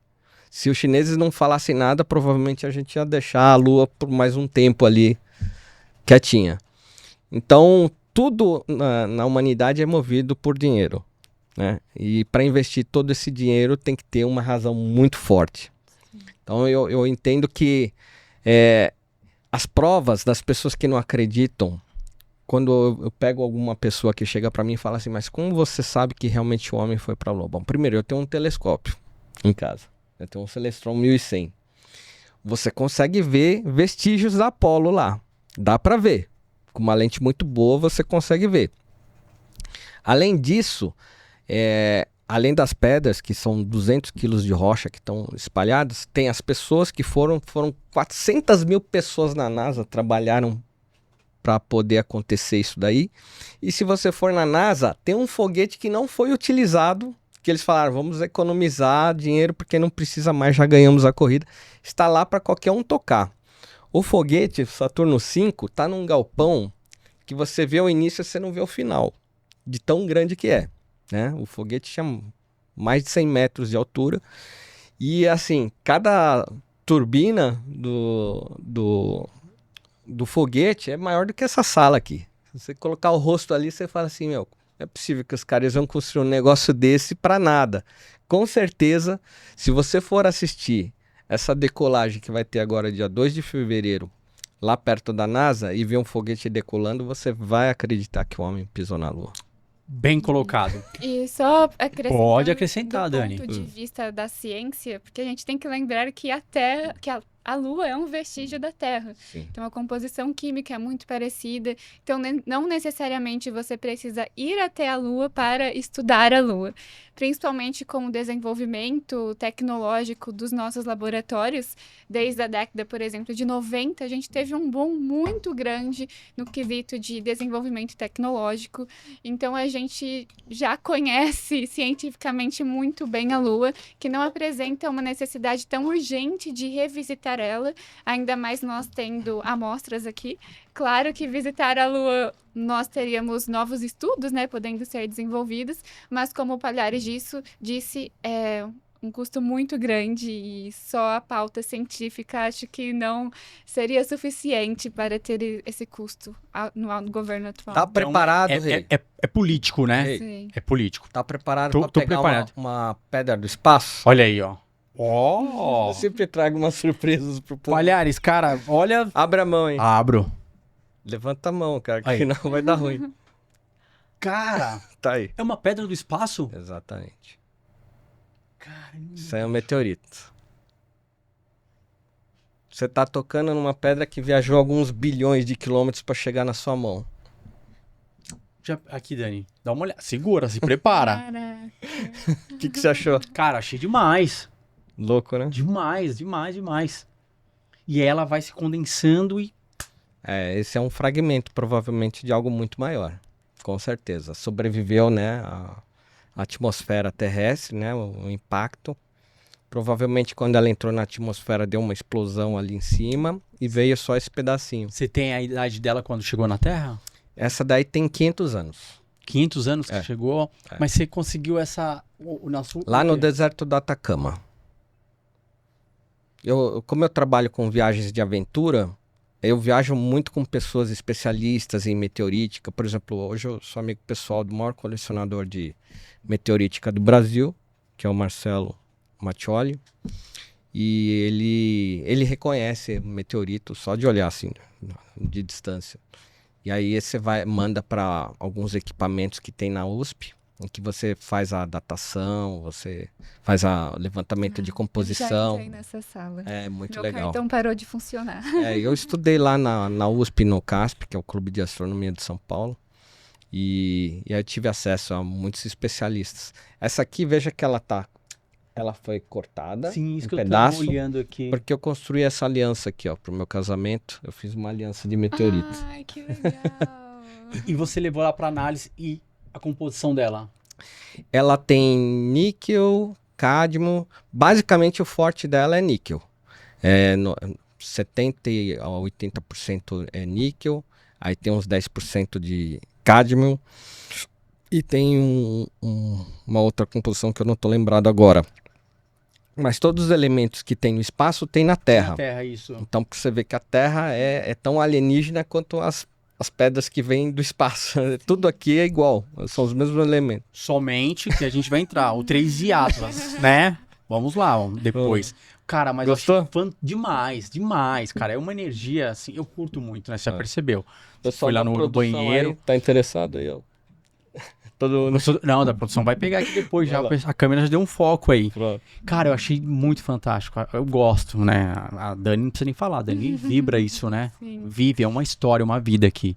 Se os chineses não falassem nada, provavelmente a gente ia deixar a Lua por mais um tempo ali quietinha. Então, tudo na humanidade é movido por dinheiro, né? E para investir todo esse dinheiro tem que ter uma razão muito forte. Então eu entendo que as provas das pessoas que não acreditam, quando eu pego alguma pessoa que chega para mim e fala assim, mas como você sabe que realmente o homem foi para a Lua? Bom, primeiro, eu tenho um telescópio em casa. Eu tenho um Celestron 1100. Você consegue ver vestígios da Apollo lá. Dá para ver. Com uma lente muito boa você consegue ver. Além disso, além das pedras, que são 200 quilos de rocha que estão espalhadas, tem as pessoas que foram 400 mil pessoas na NASA, trabalharam para poder acontecer isso daí. E se você for na NASA, tem um foguete que não foi utilizado, que eles falaram, vamos economizar dinheiro porque não precisa mais, já ganhamos a corrida. Está lá para qualquer um tocar. O foguete Saturno V está num galpão que você vê o início e você não vê o final, de tão grande que é, né? O foguete tinha mais de 100 metros de altura e assim, cada turbina do foguete é maior do que essa sala aqui. Se você colocar o rosto ali, você fala assim, meu, é possível que os caras vão construir um negócio desse para nada. Com certeza, se você for assistir essa decolagem que vai ter agora dia 2 de fevereiro, lá perto da NASA, e ver um foguete decolando, você vai acreditar que o homem pisou na Lua. Bem colocado. E só acrescentar, Pode acrescentar, do Dani. ponto de vista da ciência, porque a gente tem que lembrar que a Lua é um vestígio da Terra. Sim. Então, a composição química é muito parecida. Então, não necessariamente você precisa ir até a Lua para estudar a Lua. Principalmente com o desenvolvimento tecnológico dos nossos laboratórios. Desde a década, por exemplo, de 90, a gente teve um boom muito grande no quesito de desenvolvimento tecnológico. Então, a gente já conhece cientificamente muito bem a Lua, que não apresenta uma necessidade tão urgente de revisitar ela, ainda mais nós tendo amostras aqui. Claro que visitar a Lua nós teríamos novos estudos, né, podendo ser desenvolvidos, mas como o Palhares disse, é um custo muito grande e só a pauta científica acho que não seria suficiente para ter esse custo no governo atual. Tá preparado, Rei? É político, né? Rei, Sim. É político. tá preparado Tô para pegar preparado. uma pedra do espaço? Olha aí, ó. Ó! Eu sempre trago umas surpresas pro povo. Palhares, cara, olha... Abre a mão, hein? Abro. Levanta a mão, cara, que Aí. senão vai dar ruim. Cara, Tá aí. é uma pedra do espaço? Exatamente. Caramba. Isso aí é um meteorito. Você tá tocando numa pedra que viajou alguns bilhões de quilômetros para chegar na sua mão. Aqui, Dani, dá uma olhada. Segura, se prepara. Caraca. O que você achou? Cara, achei demais. Louco, né? Demais, demais, demais. E ela vai se condensando e... Esse é um fragmento, provavelmente, de algo muito maior. Com certeza. Sobreviveu, né, a atmosfera terrestre, né, o impacto. Provavelmente, quando ela entrou na atmosfera, deu uma explosão ali em cima e veio só esse pedacinho. Você tem a idade dela quando chegou na Terra? Essa daí tem 500 anos. 500 anos que chegou, mas você conseguiu essa... Lá no deserto do Atacama. Como eu trabalho com viagens de aventura, eu viajo muito com pessoas especialistas em meteorítica. Por exemplo, hoje eu sou amigo pessoal do maior colecionador de meteorítica do Brasil, que é o Marcelo Mattioli. E ele reconhece meteorito só de olhar assim, de distância. E aí você manda para alguns equipamentos que tem na USP, em que você faz a datação, você faz o levantamento de Já composição. entrei nessa sala. É muito Meu legal. cartão parou de funcionar. Eu estudei lá na USP, no CASP, que é o Clube de Astronomia de São Paulo. E aí eu tive acesso a muitos especialistas. Essa aqui, veja que ela foi cortada Sim, isso em que eu pedaço, tô olhando aqui. porque eu construí essa aliança aqui, ó, pro meu casamento. Eu fiz uma aliança de meteoritos. Ai, que legal. E você levou lá pra análise e a composição dela? Ela tem níquel, cádmio. Basicamente, o forte dela é níquel. 70 a 80% é níquel. Aí tem uns 10% de cádmio. E tem uma outra composição que eu não tô lembrado agora. Mas todos os elementos que tem no espaço tem na Terra. Na Terra, isso. Então, pra você ver que a Terra é tão alienígena quanto as pedras que vêm do espaço. Tudo aqui é igual, são os mesmos elementos. Somente que a gente vai entrar, o 3 de Atlas, né? Vamos lá, depois. Cara, mas Gostou? eu achei demais, cara. É uma energia, assim, eu curto muito, né? Você já percebeu. Pessoal Foi lá da no produção banheiro. aí, tá interessado aí, ó. Não, da produção vai pegar aqui depois, já. Vai lá. A câmera já deu um foco aí. Pronto. Cara, eu achei muito fantástico. Eu gosto, né? A Dani não precisa nem falar, a Dani vibra isso, né? Sim. Vive, é uma história, uma vida aqui.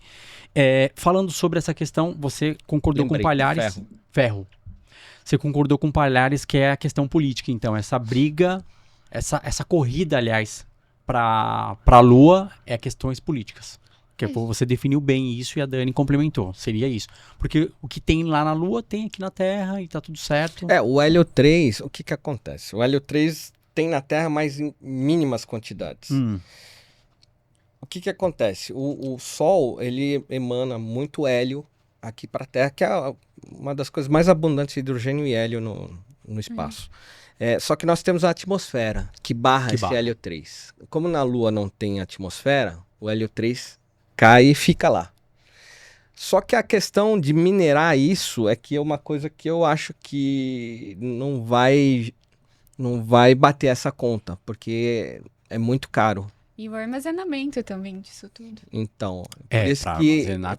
Falando sobre essa questão, você concordou Lembrei, com Palhares. Ferro. Você concordou com Palhares que é a questão política, então. Essa briga, essa corrida, aliás, pra Lua é questões políticas. Porque você definiu bem isso e a Dani complementou. Seria isso. Porque o que tem lá na Lua tem aqui na Terra e tá tudo certo. O hélio 3, o que acontece? O hélio 3 tem na Terra, mas em mínimas quantidades. O que acontece? O Sol, ele emana muito hélio aqui para a Terra, que é uma das coisas mais abundantes de hidrogênio e hélio no espaço. Só que nós temos a atmosfera, que barra esse hélio 3. Como na Lua não tem atmosfera, o hélio 3 cai e fica lá. Só que a questão de minerar isso é que é uma coisa que eu acho que não vai bater essa conta, porque é muito caro. E o armazenamento também disso tudo. Então,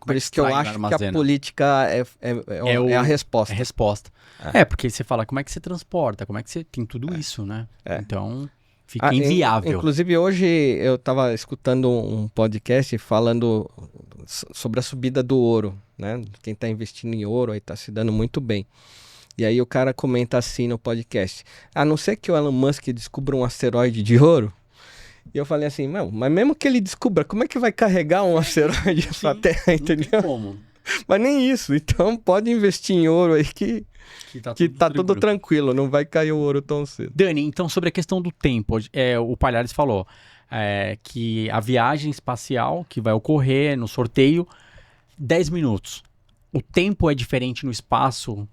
por isso que eu acho que a política é a resposta. É a resposta. Porque você fala, como é que você transporta? Como é que você tem tudo isso, né? Então, fica inviável. Inclusive, hoje eu estava escutando um podcast falando sobre a subida do ouro, né? Quem está investindo em ouro aí está se dando muito bem. E aí o cara comenta assim no podcast: a não ser que o Elon Musk descubra um asteroide de ouro. E eu falei assim, mas mesmo que ele descubra, como é que vai carregar um asteroide pra Terra, entendeu? Não tem como. Mas nem isso, então pode investir em ouro aí que tá tudo tranquilo, não vai cair o ouro tão cedo. Dani, então sobre a questão do tempo, o Palhares falou que a viagem espacial que vai ocorrer no sorteio, 10 minutos. O tempo é diferente no espaço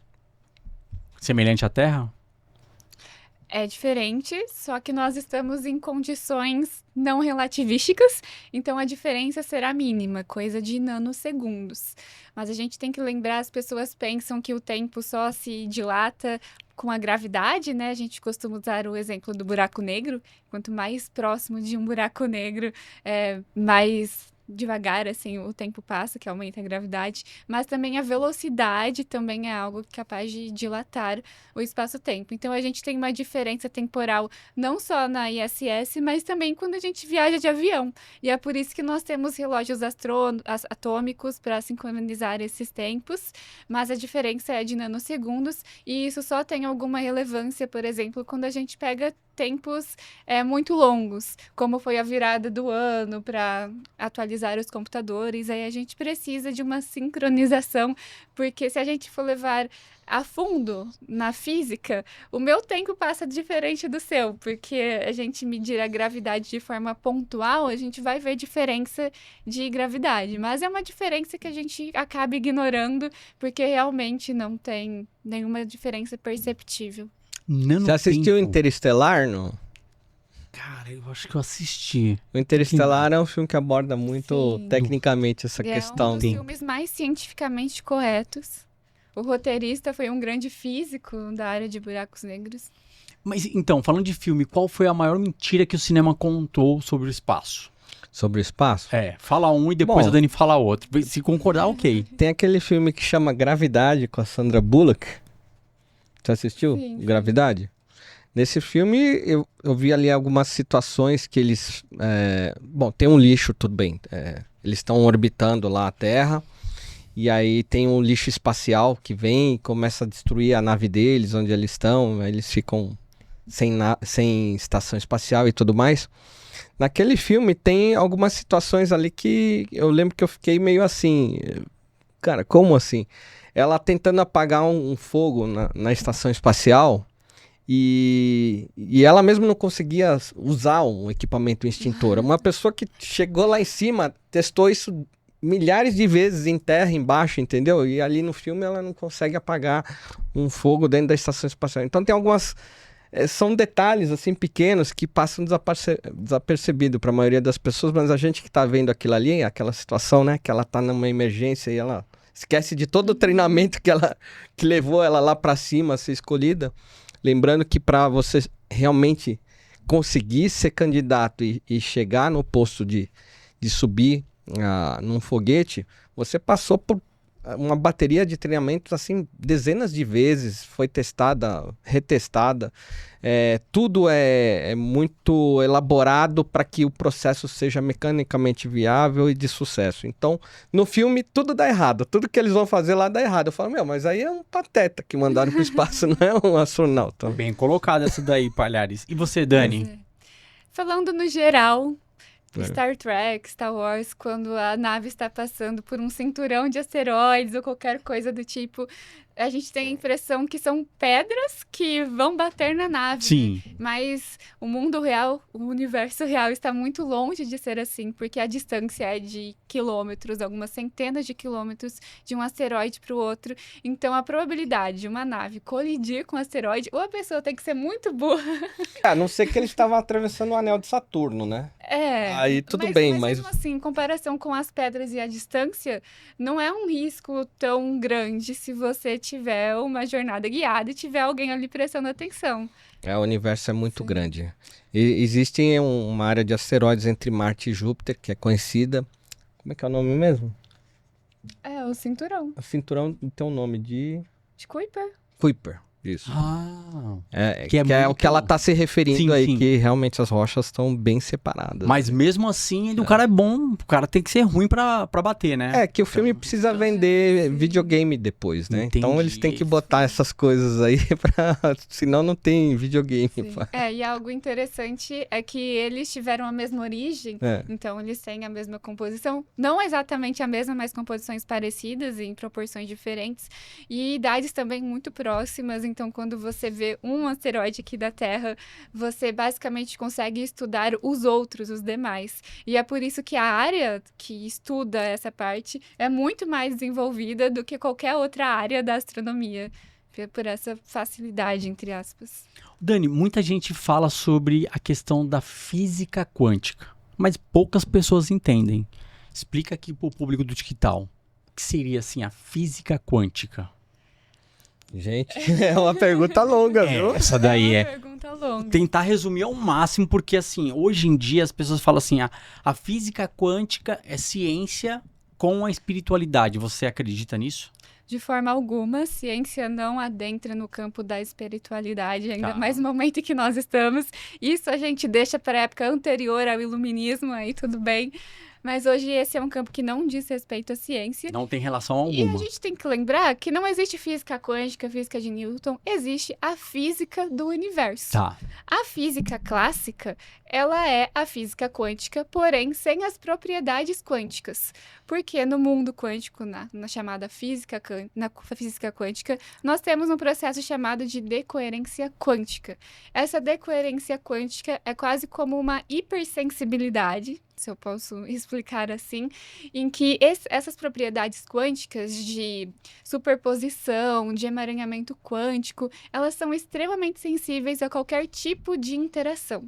semelhante à Terra? É diferente, só que nós estamos em condições não relativísticas, então a diferença será mínima, coisa de nanosegundos. Mas a gente tem que lembrar, as pessoas pensam que o tempo só se dilata com a gravidade, né? A gente costuma usar o exemplo do buraco negro. Quanto mais próximo de um buraco negro, mais devagar, assim, o tempo passa, que aumenta a gravidade, mas também a velocidade também é algo capaz de dilatar o espaço-tempo. Então, a gente tem uma diferença temporal não só na ISS, mas também quando a gente viaja de avião. E é por isso que nós temos relógios atômicos para sincronizar esses tempos, mas a diferença é de nanosegundos, e isso só tem alguma relevância, por exemplo, quando a gente pega tempos muito longos, como foi a virada do ano para atualizar os computadores. Aí a gente precisa de uma sincronização, porque se a gente for levar a fundo na física, o meu tempo passa diferente do seu, porque a gente medir a gravidade de forma pontual, a gente vai ver diferença de gravidade, mas é uma diferença que a gente acaba ignorando, porque realmente não tem nenhuma diferença perceptível. Você assistiu Interestelar, não? Cara, eu acho que eu assisti. O Interestelar é um filme que aborda muito Sim. tecnicamente essa É um questão. dos filmes mais cientificamente corretos. O roteirista foi um grande físico da área de buracos negros. Mas então, falando de filme, qual foi a maior mentira que o cinema contou sobre o espaço? Sobre o espaço. Fala um e depois Bom. a Dani fala outro. Se concordar, ok. Tem aquele filme que chama Gravidade com a Sandra Bullock. Você assistiu? Sim, sim. Gravidade? Nesse filme eu vi ali algumas situações que eles... Bom, tem um lixo, tudo bem. Eles estão orbitando lá a Terra. E aí tem um lixo espacial que vem e começa a destruir a nave deles, onde eles estão. Aí eles ficam sem estação espacial e tudo mais. Naquele filme tem algumas situações ali que eu lembro que eu fiquei meio assim... Cara, como assim? Ela tentando apagar um fogo na estação espacial e ela mesmo não conseguia usar um equipamento extintor. Uma pessoa que chegou lá em cima, testou isso milhares de vezes em terra, embaixo, entendeu? E ali no filme ela não consegue apagar um fogo dentro da estação espacial. Então tem algumas... são detalhes assim pequenos que passam desapercebido para a maioria das pessoas, mas a gente que está vendo aquilo ali, aquela situação, né, que ela está numa emergência e ela esquece de todo o treinamento que levou ela lá para cima a ser escolhida. Lembrando que para você realmente conseguir ser candidato e chegar no posto de subir num foguete, você passou por uma bateria de treinamentos assim dezenas de vezes, foi testada, retestada, tudo é muito elaborado para que o processo seja mecanicamente viável e de sucesso. Então, no filme tudo dá errado, tudo que eles vão fazer lá dá errado. Eu falo, mas aí é um pateta que mandaram para o espaço, não é um astronauta. Bem colocado essa daí, Palhares. E você, Dani? Falando no geral, Star Trek, Star Wars, quando a nave está passando por um cinturão de asteroides ou qualquer coisa do tipo, a gente tem a impressão que são pedras que vão bater na nave. Sim. Mas o mundo real, o universo real está muito longe de ser assim, porque a distância é de quilômetros, algumas centenas de quilômetros de um asteroide para o outro. Então, a probabilidade de uma nave colidir com o asteroide, ou a pessoa tem que ser muito burra. A não ser que eles estavam atravessando o anel de Saturno, né? Aí tudo bem, mas... mesmo assim, em comparação com as pedras e a distância, não é um risco tão grande se você tiver uma jornada guiada e tiver alguém ali prestando atenção. O universo é muito Sim. grande. Existe uma área de asteroides entre Marte e Júpiter, que é conhecida... Como é que é o nome mesmo? É, o cinturão O cinturão tem o nome de... de Kuiper. Kuiper. Isso. que é é o muito- que ela tá se referindo Sim, aí, sim. que realmente as rochas estão bem separadas. Mas mesmo assim, o cara é bom. O cara tem que ser ruim pra bater, né? Que o filme precisa vender videogame depois, né? Então Entendi. eles têm que botar essas coisas aí, senão não tem videogame. Sim. E algo interessante é que eles tiveram a mesma origem, então eles têm a mesma composição. Não exatamente a mesma, mas composições parecidas em proporções diferentes. E idades também muito próximas. Então, quando você vê um asteroide aqui da Terra, você basicamente consegue estudar os outros, os demais. E é por isso que a área que estuda essa parte é muito mais desenvolvida do que qualquer outra área da astronomia. Por essa facilidade, entre aspas. Dani, muita gente fala sobre a questão da física quântica, mas poucas pessoas entendem. Explica aqui pro público do TikTok. O que seria, assim, a física quântica? Gente, é uma pergunta longa, viu? Essa daí É uma pergunta longa. tentar resumir ao máximo, porque assim, hoje em dia as pessoas falam assim, a física quântica é ciência com a espiritualidade. Você acredita nisso? De forma alguma, a ciência não adentra no campo da espiritualidade, ainda Tá. mais no momento em que nós estamos. Isso a gente deixa para a época anterior ao iluminismo, aí tudo bem. Mas hoje esse é um campo que não diz respeito à ciência. Não tem relação E a alguma. gente tem que lembrar que não existe física quântica, física de Newton, existe a física do universo. Tá. A física clássica, ela é a física quântica, porém sem as propriedades quânticas. Porque no mundo quântico, na chamada física quântica, nós temos um processo chamado de decoerência quântica. Essa decoerência quântica é quase como uma hipersensibilidade, se eu posso explicar assim, em que essas propriedades quânticas de superposição, de emaranhamento quântico, elas são extremamente sensíveis a qualquer tipo de interação.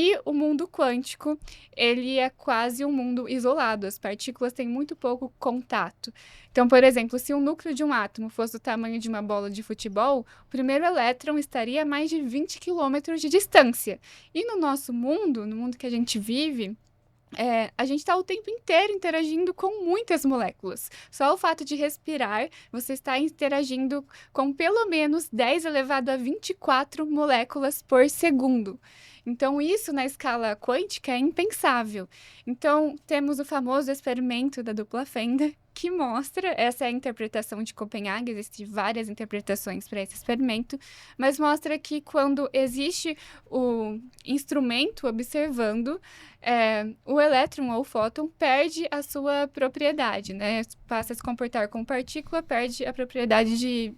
E o mundo quântico, ele é quase um mundo isolado, as partículas têm muito pouco contato. Então, por exemplo, se o núcleo de um átomo fosse do tamanho de uma bola de futebol, o primeiro elétron estaria a mais de 20 quilômetros de distância. E no nosso mundo, no mundo que a gente vive, a gente está o tempo inteiro interagindo com muitas moléculas. Só o fato de respirar, você está interagindo com pelo menos 10 elevado a 24 moléculas por segundo. Então, isso na escala quântica é impensável. Então, temos o famoso experimento da dupla Fender, que mostra, essa é a interpretação de Copenhague, existem várias interpretações para esse experimento, mas mostra que quando existe o instrumento observando, o elétron ou o fóton perde a sua propriedade, né? Passa a se comportar como partícula, perde a propriedade de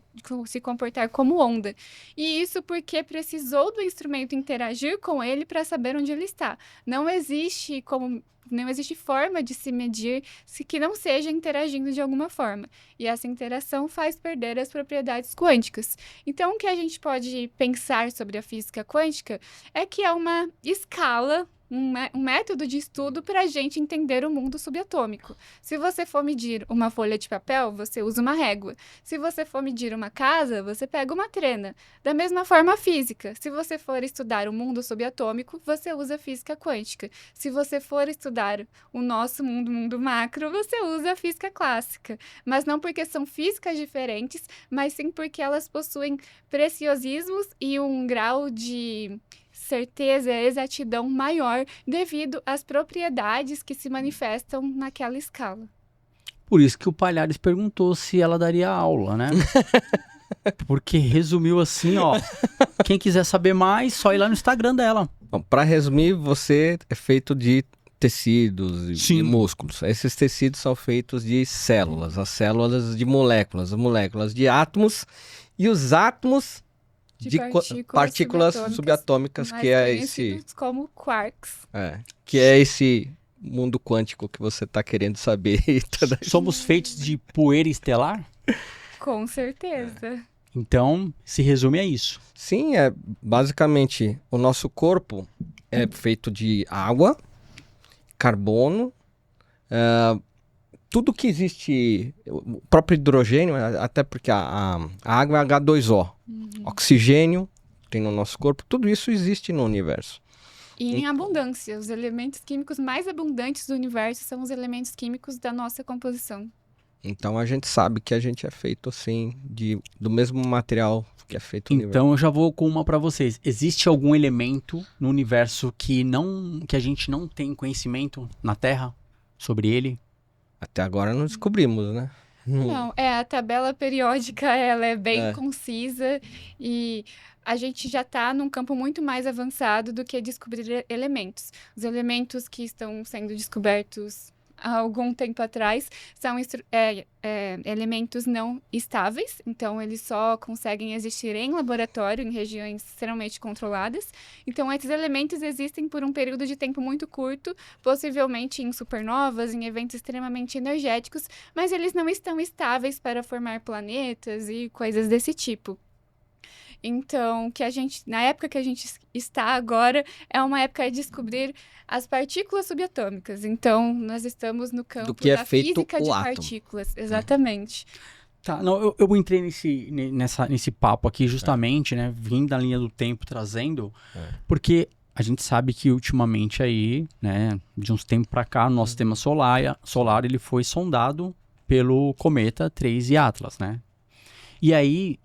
se comportar como onda. E isso porque precisou do instrumento interagir com ele para saber onde ele está. Não existe forma de se medir que não seja interagindo de alguma forma. E essa interação faz perder as propriedades quânticas. Então, o que a gente pode pensar sobre a física quântica é que é uma escala, um método de estudo para a gente entender o mundo subatômico. Se você for medir uma folha de papel, você usa uma régua. Se você for medir uma casa, você pega uma trena. Da mesma forma, a física. Se você for estudar o mundo subatômico, você usa a física quântica. Se você for estudar o nosso mundo, o mundo macro, você usa a física clássica. Mas não porque são físicas diferentes, mas sim porque elas possuem preciosismos e um grau de certeza e exatidão maior devido às propriedades que se manifestam naquela escala. Por isso que o Palhares perguntou se ela daria aula, né? Porque resumiu assim, ó. Quem quiser saber mais, só ir lá no Instagram dela. Bom, para resumir, você é feito de tecidos e músculos. Esses tecidos são feitos de células, as células de moléculas, as moléculas de átomos e os átomos de partículas subatômicas, que é esse como quarks. Que é esse mundo quântico que você está querendo saber. Somos feitos de poeira estelar? Com certeza. Então, se resume a isso. Sim, basicamente o nosso corpo é feito de água, carbono, tudo que existe, o próprio hidrogênio, até porque a água é H2O, oxigênio tem no nosso corpo, tudo isso existe no universo. E em abundância, os elementos químicos mais abundantes do universo são os elementos químicos da nossa composição. Então a gente sabe que a gente é feito assim, do mesmo material que é feito o universo. Então eu já vou com uma para vocês. Existe algum elemento no universo que a gente não tem conhecimento na Terra sobre ele? Até agora não descobrimos, né? Não, a tabela periódica ela é bem concisa e a gente já está num campo muito mais avançado do que descobrir elementos. Os elementos que estão sendo descobertos há algum tempo atrás são elementos não estáveis, então eles só conseguem existir em laboratório, em regiões extremamente controladas. Então esses elementos existem por um período de tempo muito curto, possivelmente em supernovas, em eventos extremamente energéticos, mas eles não estão estáveis para formar planetas e coisas desse tipo. Então, na época que a gente está agora, é uma época de descobrir as partículas subatômicas. Então, nós estamos no campo da física de partículas. Exatamente. Tá, não, eu entrei nesse papo aqui justamente, né, vindo da linha do tempo, trazendo, porque a gente sabe que ultimamente aí, né, de uns tempos para cá, o nosso sistema solar ele foi sondado pelo cometa 3 e Atlas, né? E aí,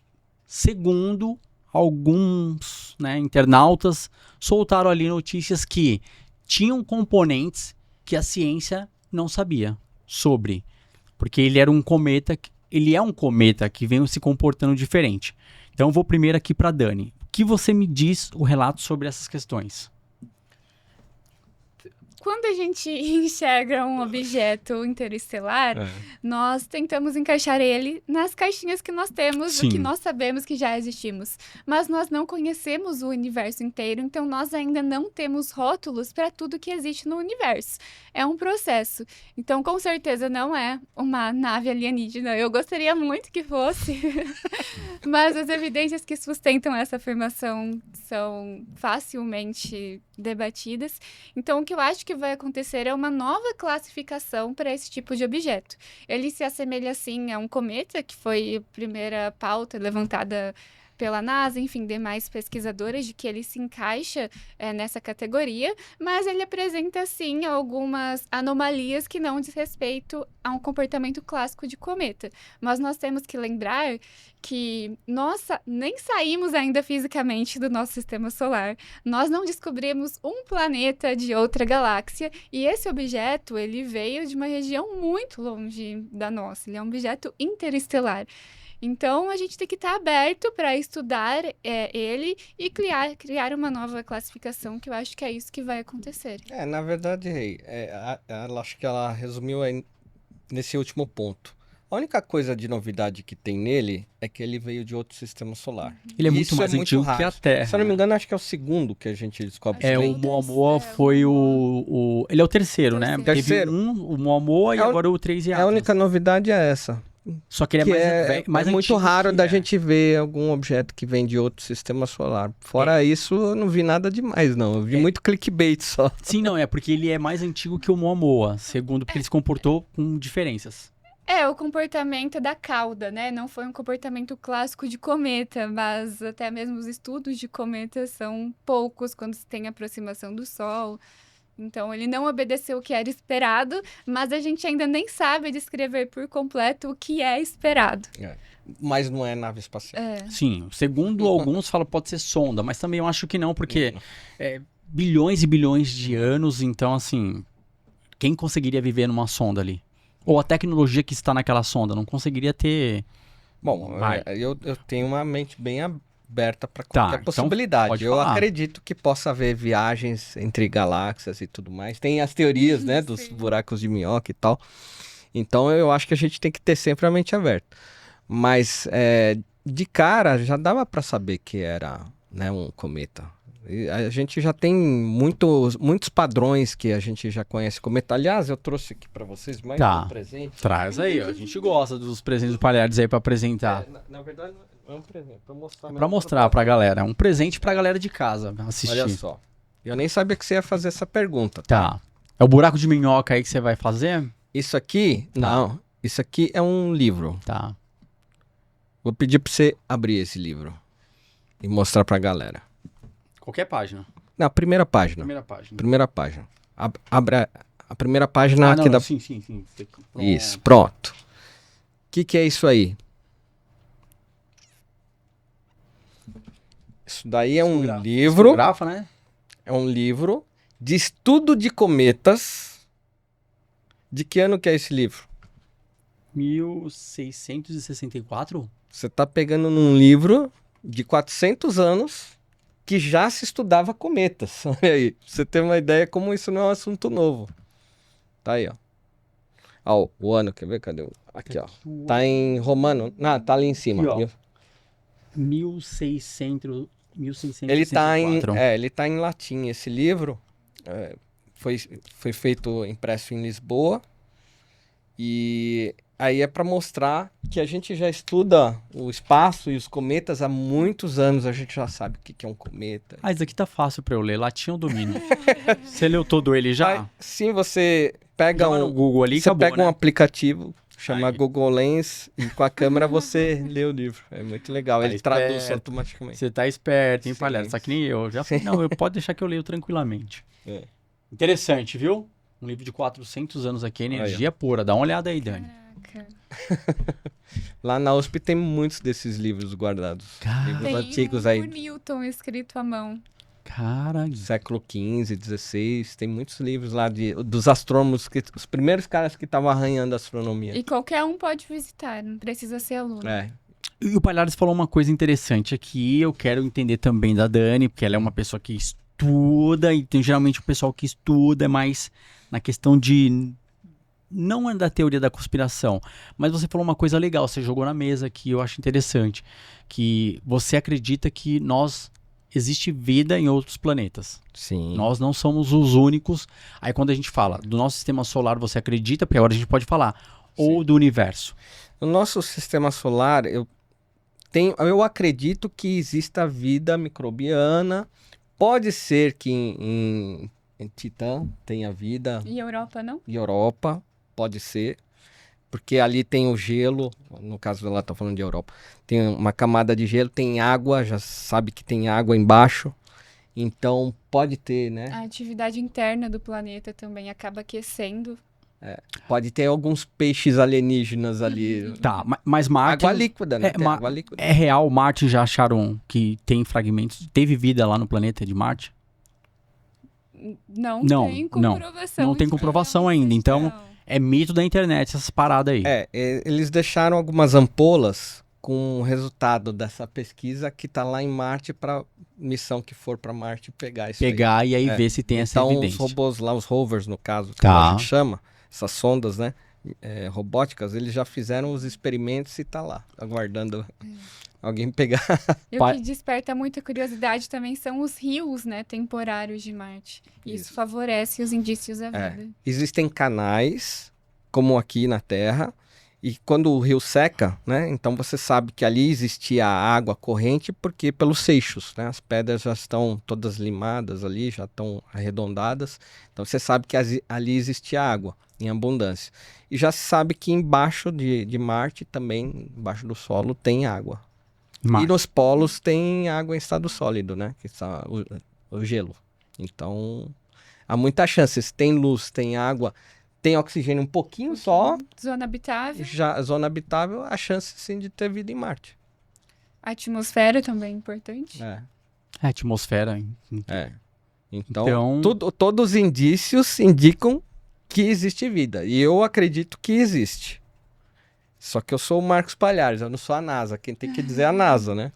segundo alguns, né, internautas, soltaram ali notícias que tinham componentes que a ciência não sabia sobre. Porque ele é um cometa que vem se comportando diferente. Então eu vou primeiro aqui para Dani. O que você me diz o relato sobre essas questões? Quando a gente enxerga um objeto interestelar, nós tentamos encaixar ele nas caixinhas que nós temos, do que nós sabemos que já existimos. Mas nós não conhecemos o universo inteiro, então nós ainda não temos rótulos para tudo que existe no universo. É um processo. Então, com certeza, não é uma nave alienígena. Eu gostaria muito que fosse. Mas as evidências que sustentam essa afirmação são facilmente debatidas. Então, o que eu acho que vai acontecer é uma nova classificação para esse tipo de objeto. Ele se assemelha, assim, a um cometa, que foi a primeira pauta levantada pela NASA, enfim, demais pesquisadores, de que ele se encaixa nessa categoria, mas ele apresenta, sim, algumas anomalias que não diz respeito a um comportamento clássico de cometa. Mas nós temos que lembrar que nós nem saímos ainda fisicamente do nosso sistema solar, nós não descobrimos um planeta de outra galáxia, e esse objeto, ele veio de uma região muito longe da nossa, ele é um objeto interestelar. Então, a gente tem que estar aberto para estudar ele e criar uma nova classificação, que eu acho que é isso que vai acontecer. Na verdade, Rei, ela acho que ela resumiu aí nesse último ponto. A única coisa de novidade que tem nele é que ele veio de outro sistema solar. Ele é muito Isso mais antigo que a Terra. Se eu não me engano, acho que é o segundo que a gente descobre. Acho que que vem. O Momoa foi ele é o terceiro, né? Terceiro. Teve o Momoa e agora o 3 e A única novidade é essa. Só que ele mais é muito antigo raro que da gente ver algum objeto que vem de outro sistema solar. Fora isso, eu não vi nada demais, não. Eu vi muito clickbait só. Sim, não, é porque ele é mais antigo que o Momoa, segundo porque ele se comportou com diferenças. O comportamento da cauda, né? Não foi um comportamento clássico de cometa, mas até mesmo os estudos de cometas são poucos quando se tem aproximação do Sol. Então, ele não obedeceu o que era esperado, mas a gente ainda nem sabe descrever por completo o que é esperado. Mas não é nave espacial. Sim, segundo alguns falam pode ser sonda, mas também eu acho que não, porque bilhões e bilhões de anos, então assim, quem conseguiria viver numa sonda ali? Ou a tecnologia que está naquela sonda não conseguiria ter... Bom, eu tenho uma mente bem aberta para qualquer então possibilidade. pode Eu falar. acredito que possa haver viagens entre galáxias e tudo mais. Tem as teorias, né, dos Sim. buracos de minhoca e tal. Então eu acho que a gente tem que ter sempre a mente aberta. Mas de cara já dava para saber que era, né, um cometa. E a gente já tem muitos padrões que a gente já conhece cometa. Aliás, eu trouxe aqui para vocês mais um presente. Traz aí, ó. A gente gosta dos presentes do Palhares aí para apresentar. Na verdade, não é um presente, para mostrar. Para mostrar pra galera. É um presente pra galera de casa assistir. Olha só. Eu nem sabia que você ia fazer essa pergunta. Tá. É o buraco de minhoca aí que você vai fazer? Isso aqui, não. Isso aqui é um livro. Tá. Vou pedir pra você abrir esse livro e mostrar pra galera. Qualquer página. Na primeira página. Primeira página. Abra a primeira página aqui da... Sim. Isso, aqui. Isso, pronto. O que é isso aí? Isso daí é um livro. Fotografa, né? É um livro de estudo de cometas. De que ano que é esse livro? 1664? Você tá pegando num livro de 400 anos que já se estudava cometas. Olha aí, pra você ter uma ideia como isso não é um assunto novo. Tá aí, ó. Ó, o ano, quer ver? Cadê? Aqui, ó. Tá em romano. Não, tá ali em cima. Aqui, ó. 1664. Ele tá em latim. Esse livro foi feito, impresso em Lisboa. E aí é para mostrar que a gente já estuda o espaço e os cometas há muitos anos. A gente já sabe o que é um cometa. Isso aqui tá fácil pra eu ler. Latim eu domino. Você leu todo ele já? Sim, você pega no Google ali, você acabou, pega um aplicativo, chama Aí. Google Lens, e com a câmera você lê o livro. É muito legal. Ele traduz esperto. automaticamente. Você tá esperto, hein, Sim. palhaço? Só que nem eu. Pode deixar que eu leio tranquilamente. É. Interessante, viu? Um livro de 400 anos aqui, energia pura. Dá uma olhada aí, Dani. Caraca. Lá na USP tem muitos desses livros guardados. Cara. Livros Tem antigos um aí, por Newton escrito à mão. Caralho. do século XV, XVI. Tem muitos livros lá dos astrônomos, os primeiros caras que estavam arranhando a astronomia. E qualquer um pode visitar, não precisa ser aluno. É. E o Palhares falou uma coisa interessante aqui. Eu quero entender também da Dani, porque ela é uma pessoa que estuda. E tem, geralmente o pessoal que estuda é mais na questão de... Não é da teoria da conspiração, mas você falou uma coisa legal, você jogou na mesa que eu acho interessante, que você acredita que existe vida em outros planetas. Sim. Nós não somos os únicos. Aí quando a gente fala do nosso sistema solar, você acredita, porque agora a gente pode falar, ou do universo. No nosso sistema solar, eu acredito que exista vida microbiana, Pode ser que em Titã tenha vida, E Europa, não? e Europa, pode ser, porque ali tem o gelo, no caso ela tá falando de Europa, tem uma camada de gelo, tem água, já sabe que tem água embaixo, então pode ter, né? A atividade interna do planeta também acaba aquecendo. Pode ter alguns peixes alienígenas ali. Tá, mas Marte... Água líquida, né? É, Tem água líquida. é real, Marte já acharam que tem fragmentos, teve vida lá no planeta de Marte? Não, Não, tem não. comprovação. Não tem de que comprovação não ainda, existe, então- não. É mito da internet essas paradas aí. Eles deixaram algumas ampolas com o resultado dessa pesquisa que tá lá em Marte para missão que for para Marte pegar isso aí. Pegar e aí É. ver se tem essa Então, os evidência. robôs lá, os rovers, no caso, que Tá. a gente chama, essas sondas, né, robóticas, eles já fizeram os experimentos e tá lá, aguardando alguém pegar. E o que desperta muita curiosidade também são os rios, né, temporários de Marte. Isso Isso. favorece os indícios da É. vida. Existem canais, como aqui na Terra, e quando o rio seca, né, então você sabe que ali existia água corrente, porque pelos seixos, né, as pedras já estão todas limadas ali, já estão arredondadas, então você sabe que ali existia água em abundância. E já se sabe que embaixo de Marte também, embaixo do solo, tem água. E Marte. nos polos tem água em estado sólido, né, que está o gelo. Então, há muitas chances, tem luz, tem água, tem oxigênio um pouquinho só, Zona habitável, já zona habitável, a chance sim de ter vida em Marte. a atmosfera também é importante. É. É, atmosfera. Então, Então- todos os indícios indicam que existe vida. E eu acredito que existe. Só que eu sou o Marcos Palhares, eu não sou a NASA. Quem tem que dizer é a NASA, né?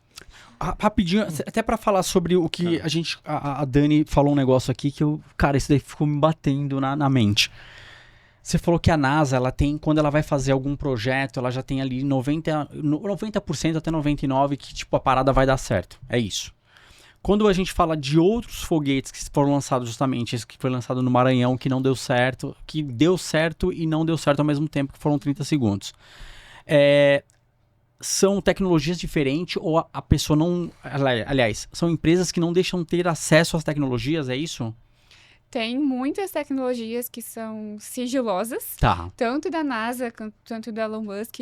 Rapidinho, até pra falar sobre o que a Dani falou um negócio aqui que cara, isso daí ficou me batendo na mente. Você falou que a NASA, ela tem, quando ela vai fazer algum projeto, ela já tem ali 90% até 99% que, tipo, a parada vai dar certo. É isso. Quando a gente fala de outros foguetes que foram lançados justamente, esse que foi lançado no Maranhão, que não deu certo, que deu certo e não deu certo ao mesmo tempo, que foram 30 segundos. São tecnologias diferentes ou a pessoa não... Aliás, são empresas que não deixam ter acesso às tecnologias, é isso? Tem muitas tecnologias que são sigilosas, Tá. tanto da NASA quanto da Elon Musk.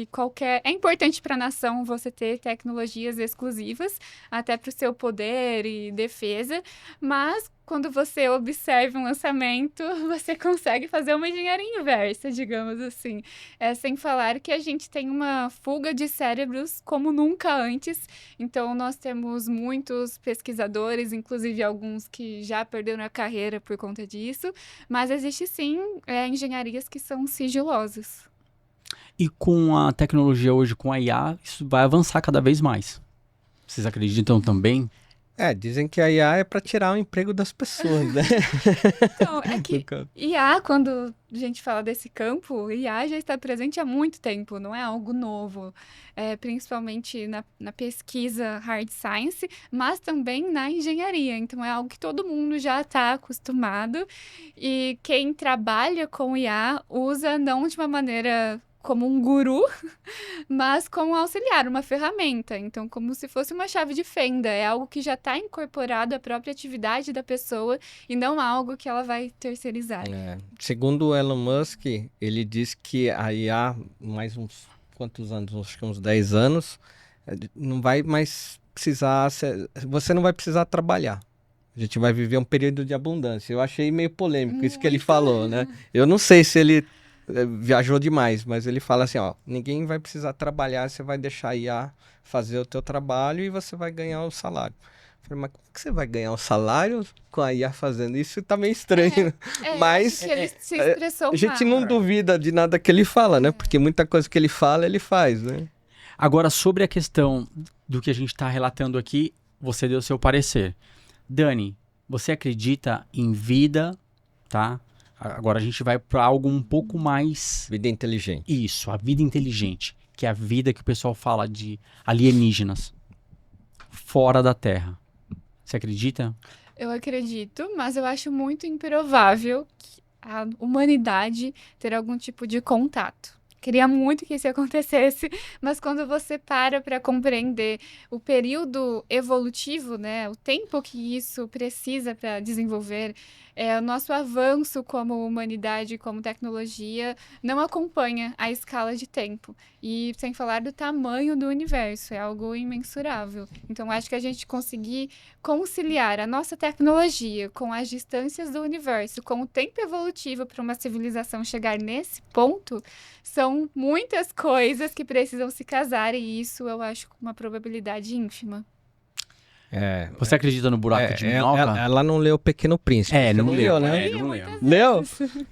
É importante para a nação você ter tecnologias exclusivas, até para o seu poder e defesa, mas quando você observa um lançamento, você consegue fazer uma engenharia inversa, digamos assim. Sem falar que a gente tem uma fuga de cérebros como nunca antes. Então, nós temos muitos pesquisadores, inclusive alguns que já perderam a carreira por conta disso, mas existe sim engenharias que são sigilosas. E com a tecnologia hoje, com a IA, isso vai avançar cada vez mais. Vocês acreditam também? Dizem que a IA é para tirar o emprego das pessoas, né? Então, é que IA, quando a gente fala desse campo, IA já está presente há muito tempo, não é algo novo. Principalmente na pesquisa hard science, mas também na engenharia. Então, é algo que todo mundo já está acostumado. E quem trabalha com IA usa não de uma maneira como um guru, mas como um auxiliar, uma ferramenta. Então, como se fosse uma chave de fenda. É algo que já está incorporado à própria atividade da pessoa e não algo que ela vai terceirizar. Segundo o Elon Musk, ele diz que a IA, mais uns quantos anos? Acho que uns 10 anos, não vai mais precisar... Você não vai precisar trabalhar. A gente vai viver um período de abundância. Eu achei meio polêmico isso que ele falou, né? Eu não sei se ele viajou demais, mas ele fala assim, ninguém vai precisar trabalhar, você vai deixar a IA fazer o teu trabalho e você vai ganhar o salário. Eu falei, mas como que você vai ganhar o salário com a IA fazendo isso? Tá meio estranho. Mas ele se expressou a gente não duvida de nada que ele fala, né? Porque muita coisa que ele fala, ele faz, né? Agora, sobre a questão do que a gente está relatando aqui, você deu seu parecer. Dani, você acredita em vida, tá? Agora a gente vai para algo um pouco mais... Vida inteligente. Isso, a vida inteligente, que é a vida que o pessoal fala de alienígenas, fora da Terra. Você acredita? Eu acredito, mas eu acho muito improvável a humanidade ter algum tipo de contato. Queria muito que isso acontecesse, mas quando você para compreender o período evolutivo, né, o tempo que isso precisa para desenvolver, o nosso avanço como humanidade, como tecnologia, não acompanha a escala de tempo. E sem falar do tamanho do universo, é algo imensurável. Então, acho que a gente conseguir conciliar a nossa tecnologia com as distâncias do universo, com o tempo evolutivo para uma civilização chegar nesse ponto, são muitas coisas que precisam se casar, e isso eu acho com uma probabilidade ínfima. Você acredita no buraco de minhoca? Ela não leu O Pequeno Príncipe. É, Você não leu, né? não leu. Leu?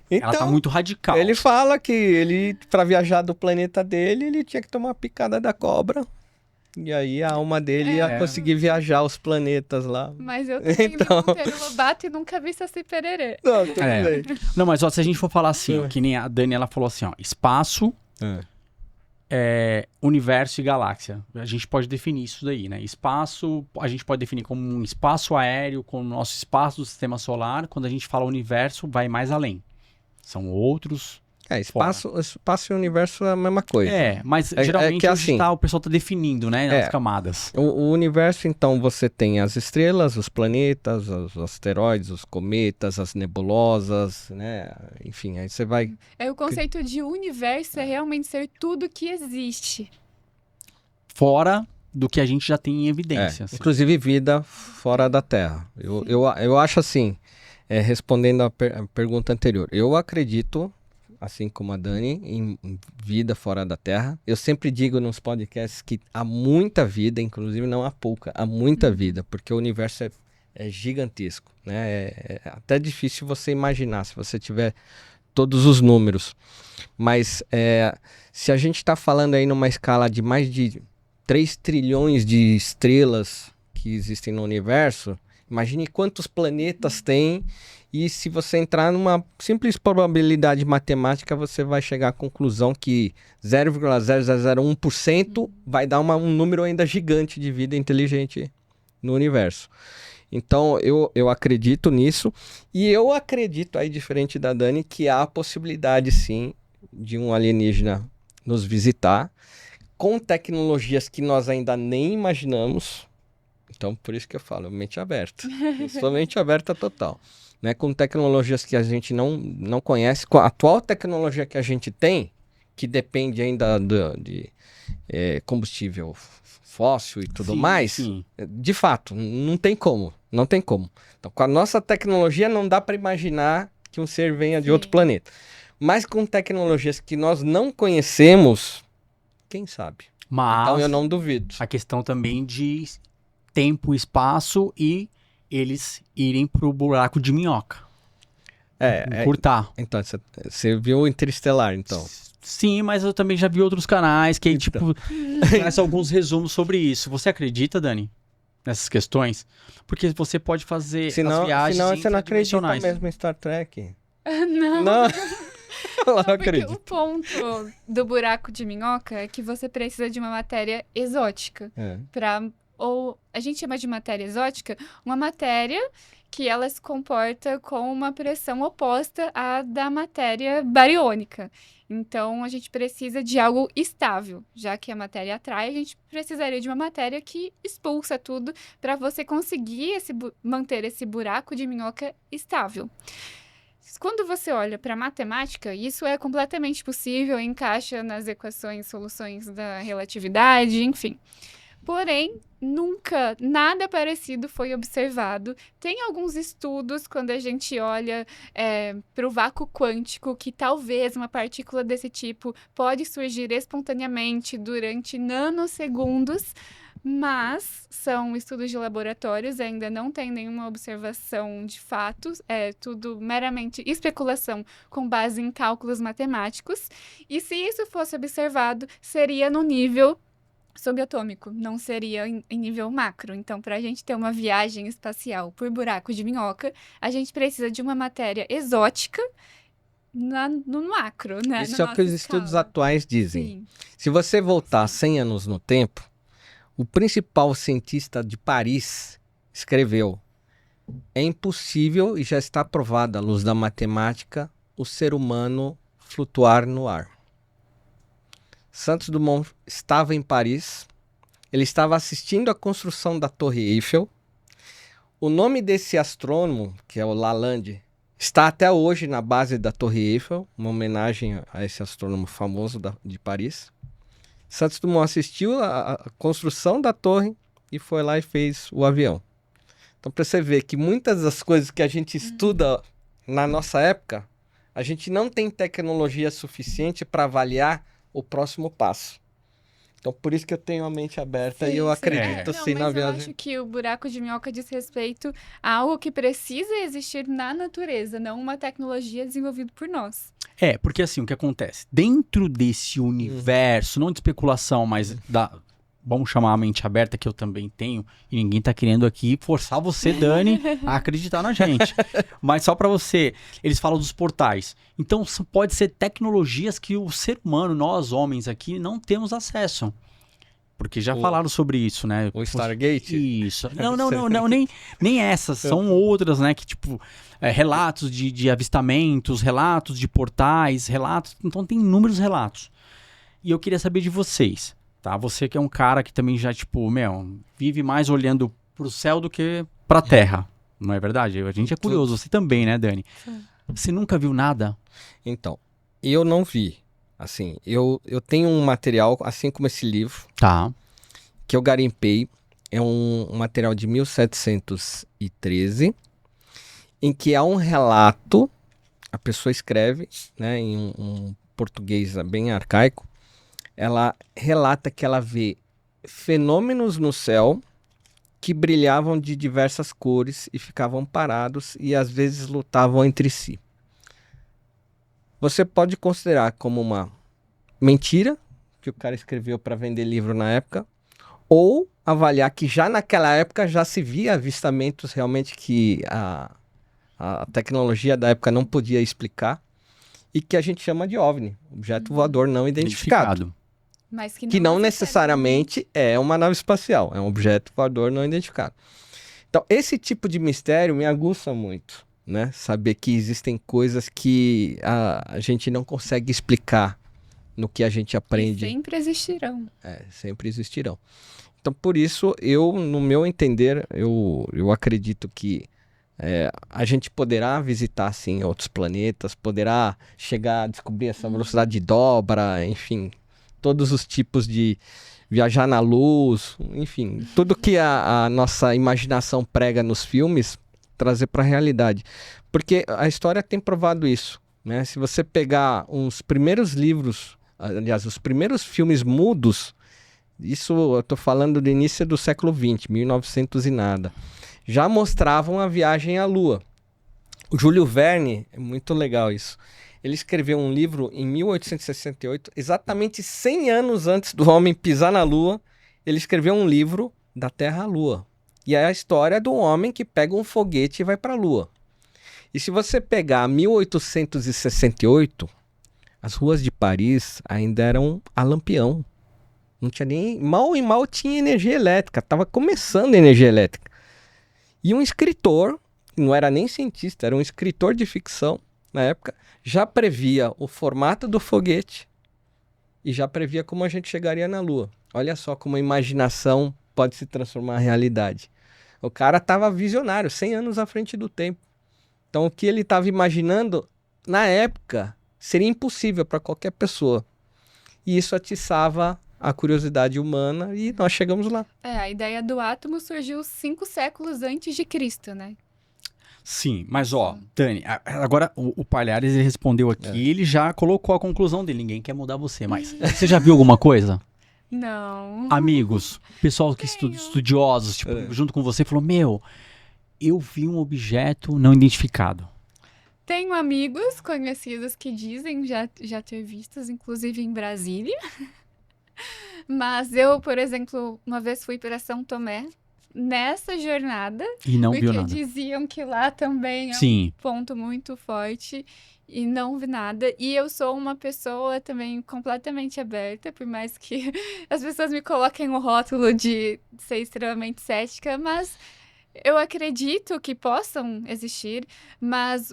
Então, Ela tá muito radical. ele fala que ele, pra viajar do planeta dele, ele tinha que tomar uma picada da cobra. E aí a alma dele ia conseguir viajar os planetas lá. Mas eu também vi Monteiro Lobato e nunca vi Saci Pererê. Não, tudo bem. Não, mas ó, se a gente for falar assim, ó, que nem a Dani, ela falou assim, ó, espaço, universo e galáxia. A gente pode definir isso daí, né? Espaço, a gente pode definir como um espaço aéreo, como o nosso espaço do sistema solar. Quando a gente fala universo, vai mais além. São outros... espaço e universo é a mesma coisa. Mas geralmente que assim, o pessoal tá definindo, né, nas camadas. O universo, então, você tem as estrelas, os planetas, os asteroides, os cometas, as nebulosas, né? Enfim, aí você vai... O conceito de universo é realmente ser tudo que existe. Fora do que a gente já tem em evidência. Assim. Inclusive vida fora da Terra. Eu acho assim, respondendo a pergunta anterior, eu acredito... assim como a Dani, em vida fora da Terra. Eu sempre digo nos podcasts que há muita vida, inclusive não há pouca, há muita vida, porque o universo é gigantesco, né? É até difícil você imaginar, se você tiver todos os números. Mas se a gente está falando aí numa escala de mais de 3 trilhões de estrelas que existem no universo, imagine quantos planetas tem. E se você entrar numa simples probabilidade matemática, você vai chegar à conclusão que 0,0001% vai dar um número ainda gigante de vida inteligente no universo. Então, eu acredito nisso. E eu acredito, aí diferente da Dani, que há a possibilidade, sim, de um alienígena nos visitar com tecnologias que nós ainda nem imaginamos. Então, por isso que eu falo, mente aberta. Eu sou mente aberta total. Né, com tecnologias que a gente não conhece, com a atual tecnologia que a gente tem, que depende ainda de combustível fóssil e tudo mais, sim. De fato, não tem como. Então, com a nossa tecnologia, não dá para imaginar que um ser venha de outro planeta. Mas com tecnologias que nós não conhecemos, quem sabe? Mas então, eu não duvido. A questão também de tempo, espaço e eles irem pro buraco de minhoca. Encurtar. Então, você viu o Interestelar, então? Sim, mas eu também já vi outros canais que, faz alguns resumos sobre isso. Você acredita, Dani, nessas questões? Porque você pode fazer as viagens senão você não acredita mesmo em Star Trek. Não. Porque o ponto do buraco de minhoca é que você precisa de uma matéria exótica ou a gente chama de matéria exótica, uma matéria que ela se comporta com uma pressão oposta à da matéria bariônica. Então, a gente precisa de algo estável. Já que a matéria atrai, a gente precisaria de uma matéria que expulsa tudo para você conseguir manter esse buraco de minhoca estável. Quando você olha para a matemática, isso é completamente possível, encaixa nas equações, soluções da relatividade, enfim. Porém, nunca nada parecido foi observado. Tem alguns estudos, quando a gente olha para o vácuo quântico, que talvez uma partícula desse tipo pode surgir espontaneamente durante nanosegundos, mas são estudos de laboratórios, ainda não tem nenhuma observação de fatos, é tudo meramente especulação com base em cálculos matemáticos. E se isso fosse observado, seria no nível subatômico, não seria em nível macro. Então, para a gente ter uma viagem espacial por buraco de minhoca, a gente precisa de uma matéria exótica no macro, né? Isso é o que os estudos atuais dizem. Sim. Se você voltar 100 anos no tempo, o principal cientista de Paris escreveu: é impossível e já está provado à luz da matemática o ser humano flutuar no ar. Santos Dumont estava em Paris, ele estava assistindo a construção da Torre Eiffel. O nome desse astrônomo, que é o Lalande, está até hoje na base da Torre Eiffel, uma homenagem a esse astrônomo famoso de Paris. Santos Dumont assistiu a construção da torre e foi lá e fez o avião. Então, para você ver que muitas das coisas que a gente estuda na nossa época, a gente não tem tecnologia suficiente para avaliar o próximo passo. Então, por isso que eu tenho a mente aberta e eu acredito sim na Mas eu viagem. acho que o buraco de minhoca diz respeito a algo que precisa existir na natureza, não uma tecnologia desenvolvida por nós. Porque assim, o que acontece? Dentro desse universo, não de especulação, mas vamos chamar a mente aberta, que eu também tenho, e ninguém tá querendo aqui forçar você, Dani, a acreditar na gente. Mas só pra você, eles falam dos portais. Então, pode ser tecnologias que o ser humano, nós homens aqui, não temos acesso. Porque já falaram sobre isso, né? O Stargate? Isso. Não, nem essas. São outras, né? Que, tipo, relatos de avistamentos, relatos de portais, relatos. Então, tem inúmeros relatos. E eu queria saber de vocês, tá? Você que é um cara que também já, tipo, vive mais olhando pro céu do que pra terra. Não é verdade? A gente é curioso. Você também, né, Dani? Você nunca viu nada? Então, eu não vi. Assim, eu tenho um material, assim como esse livro, Tá. que eu garimpei. É um material de 1713, em que há um relato, a pessoa escreve, né, em um português bem arcaico, ela relata que ela vê fenômenos no céu que brilhavam de diversas cores e ficavam parados e às vezes lutavam entre si. Você pode considerar como uma mentira, que o cara escreveu para vender livro na época, ou avaliar que já naquela época já se via avistamentos realmente que a tecnologia da época não podia explicar, e que a gente chama de OVNI, objeto voador não identificado. Mas Que não necessariamente é uma nave espacial, é um objeto voador não identificado. Então, esse tipo de mistério me aguça muito, né? Saber que existem coisas que a gente não consegue explicar no que a gente aprende. E sempre existirão. Sempre existirão. Então, por isso, no meu entender, eu acredito que a gente poderá visitar, sim, outros planetas, poderá chegar a descobrir essa velocidade de dobra, enfim, todos os tipos de viajar na luz, enfim, tudo que a nossa imaginação prega nos filmes, trazer para a realidade. Porque a história tem provado isso, né? Se você pegar os primeiros livros, aliás, os primeiros filmes mudos, isso eu estou falando do início do século XX, 1900 e nada, já mostravam a viagem à Lua. O Júlio Verne, é muito legal isso, ele escreveu um livro em 1868, exatamente 100 anos antes do homem pisar na Lua, ele escreveu um livro da Terra à Lua. E é a história do homem que pega um foguete e vai para a Lua. E se você pegar 1868, as ruas de Paris ainda eram a lampião. Não tinha nem... Mal e mal tinha energia elétrica. Estava começando a energia elétrica. E um escritor, não era nem cientista, era um escritor de ficção, na época, já previa o formato do foguete e já previa como a gente chegaria na Lua. Olha só como a imaginação pode se transformar em realidade. O cara estava visionário, 100 anos à frente do tempo. Então, o que ele estava imaginando, na época, seria impossível para qualquer pessoa. E isso atiçava a curiosidade humana e nós chegamos lá. A ideia do átomo surgiu 5 séculos antes de Cristo, né? Sim, mas Dani, agora o Palhares ele respondeu aqui, ele já colocou a conclusão dele, ninguém quer mudar você, mas você já viu alguma coisa? Não. Amigos, pessoal que estudiosos, tipo, junto com você, falou, eu vi um objeto não identificado. Tenho amigos conhecidos que dizem já ter vistos, inclusive em Brasília. Mas eu, por exemplo, uma vez fui para São Tomé, nessa jornada, e não viu porque nada. Diziam que lá também é Sim. um ponto muito forte e não vi nada. E eu sou uma pessoa também completamente aberta, por mais que as pessoas me coloquem o rótulo de ser extremamente cética, mas eu acredito que possam existir, mas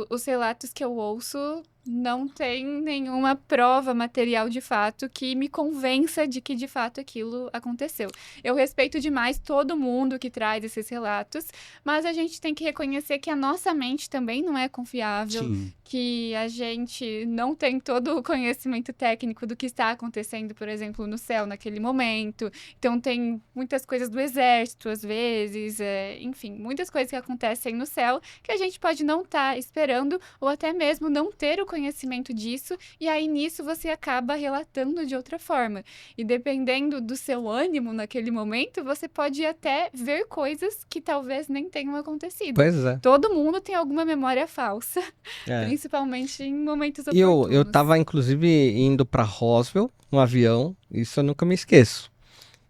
os relatos que eu ouço não tem nenhuma prova material de fato que me convença de que de fato aquilo aconteceu. Eu respeito demais todo mundo que traz esses relatos, mas a gente tem que reconhecer que a nossa mente também não é confiável, Sim. que a gente não tem todo o conhecimento técnico do que está acontecendo, por exemplo, no céu naquele momento. Então tem muitas coisas do exército, às vezes, enfim, muitas coisas que acontecem no céu que a gente pode não estar esperando ou até mesmo não ter o conhecimento disso, e aí nisso você acaba relatando de outra forma. E dependendo do seu ânimo naquele momento, você pode até ver coisas que talvez nem tenham acontecido. Pois é. Todo mundo tem alguma memória falsa, É. principalmente em momentos E eu oportunos. tava, inclusive, indo pra Roswell, no avião, isso eu nunca me esqueço.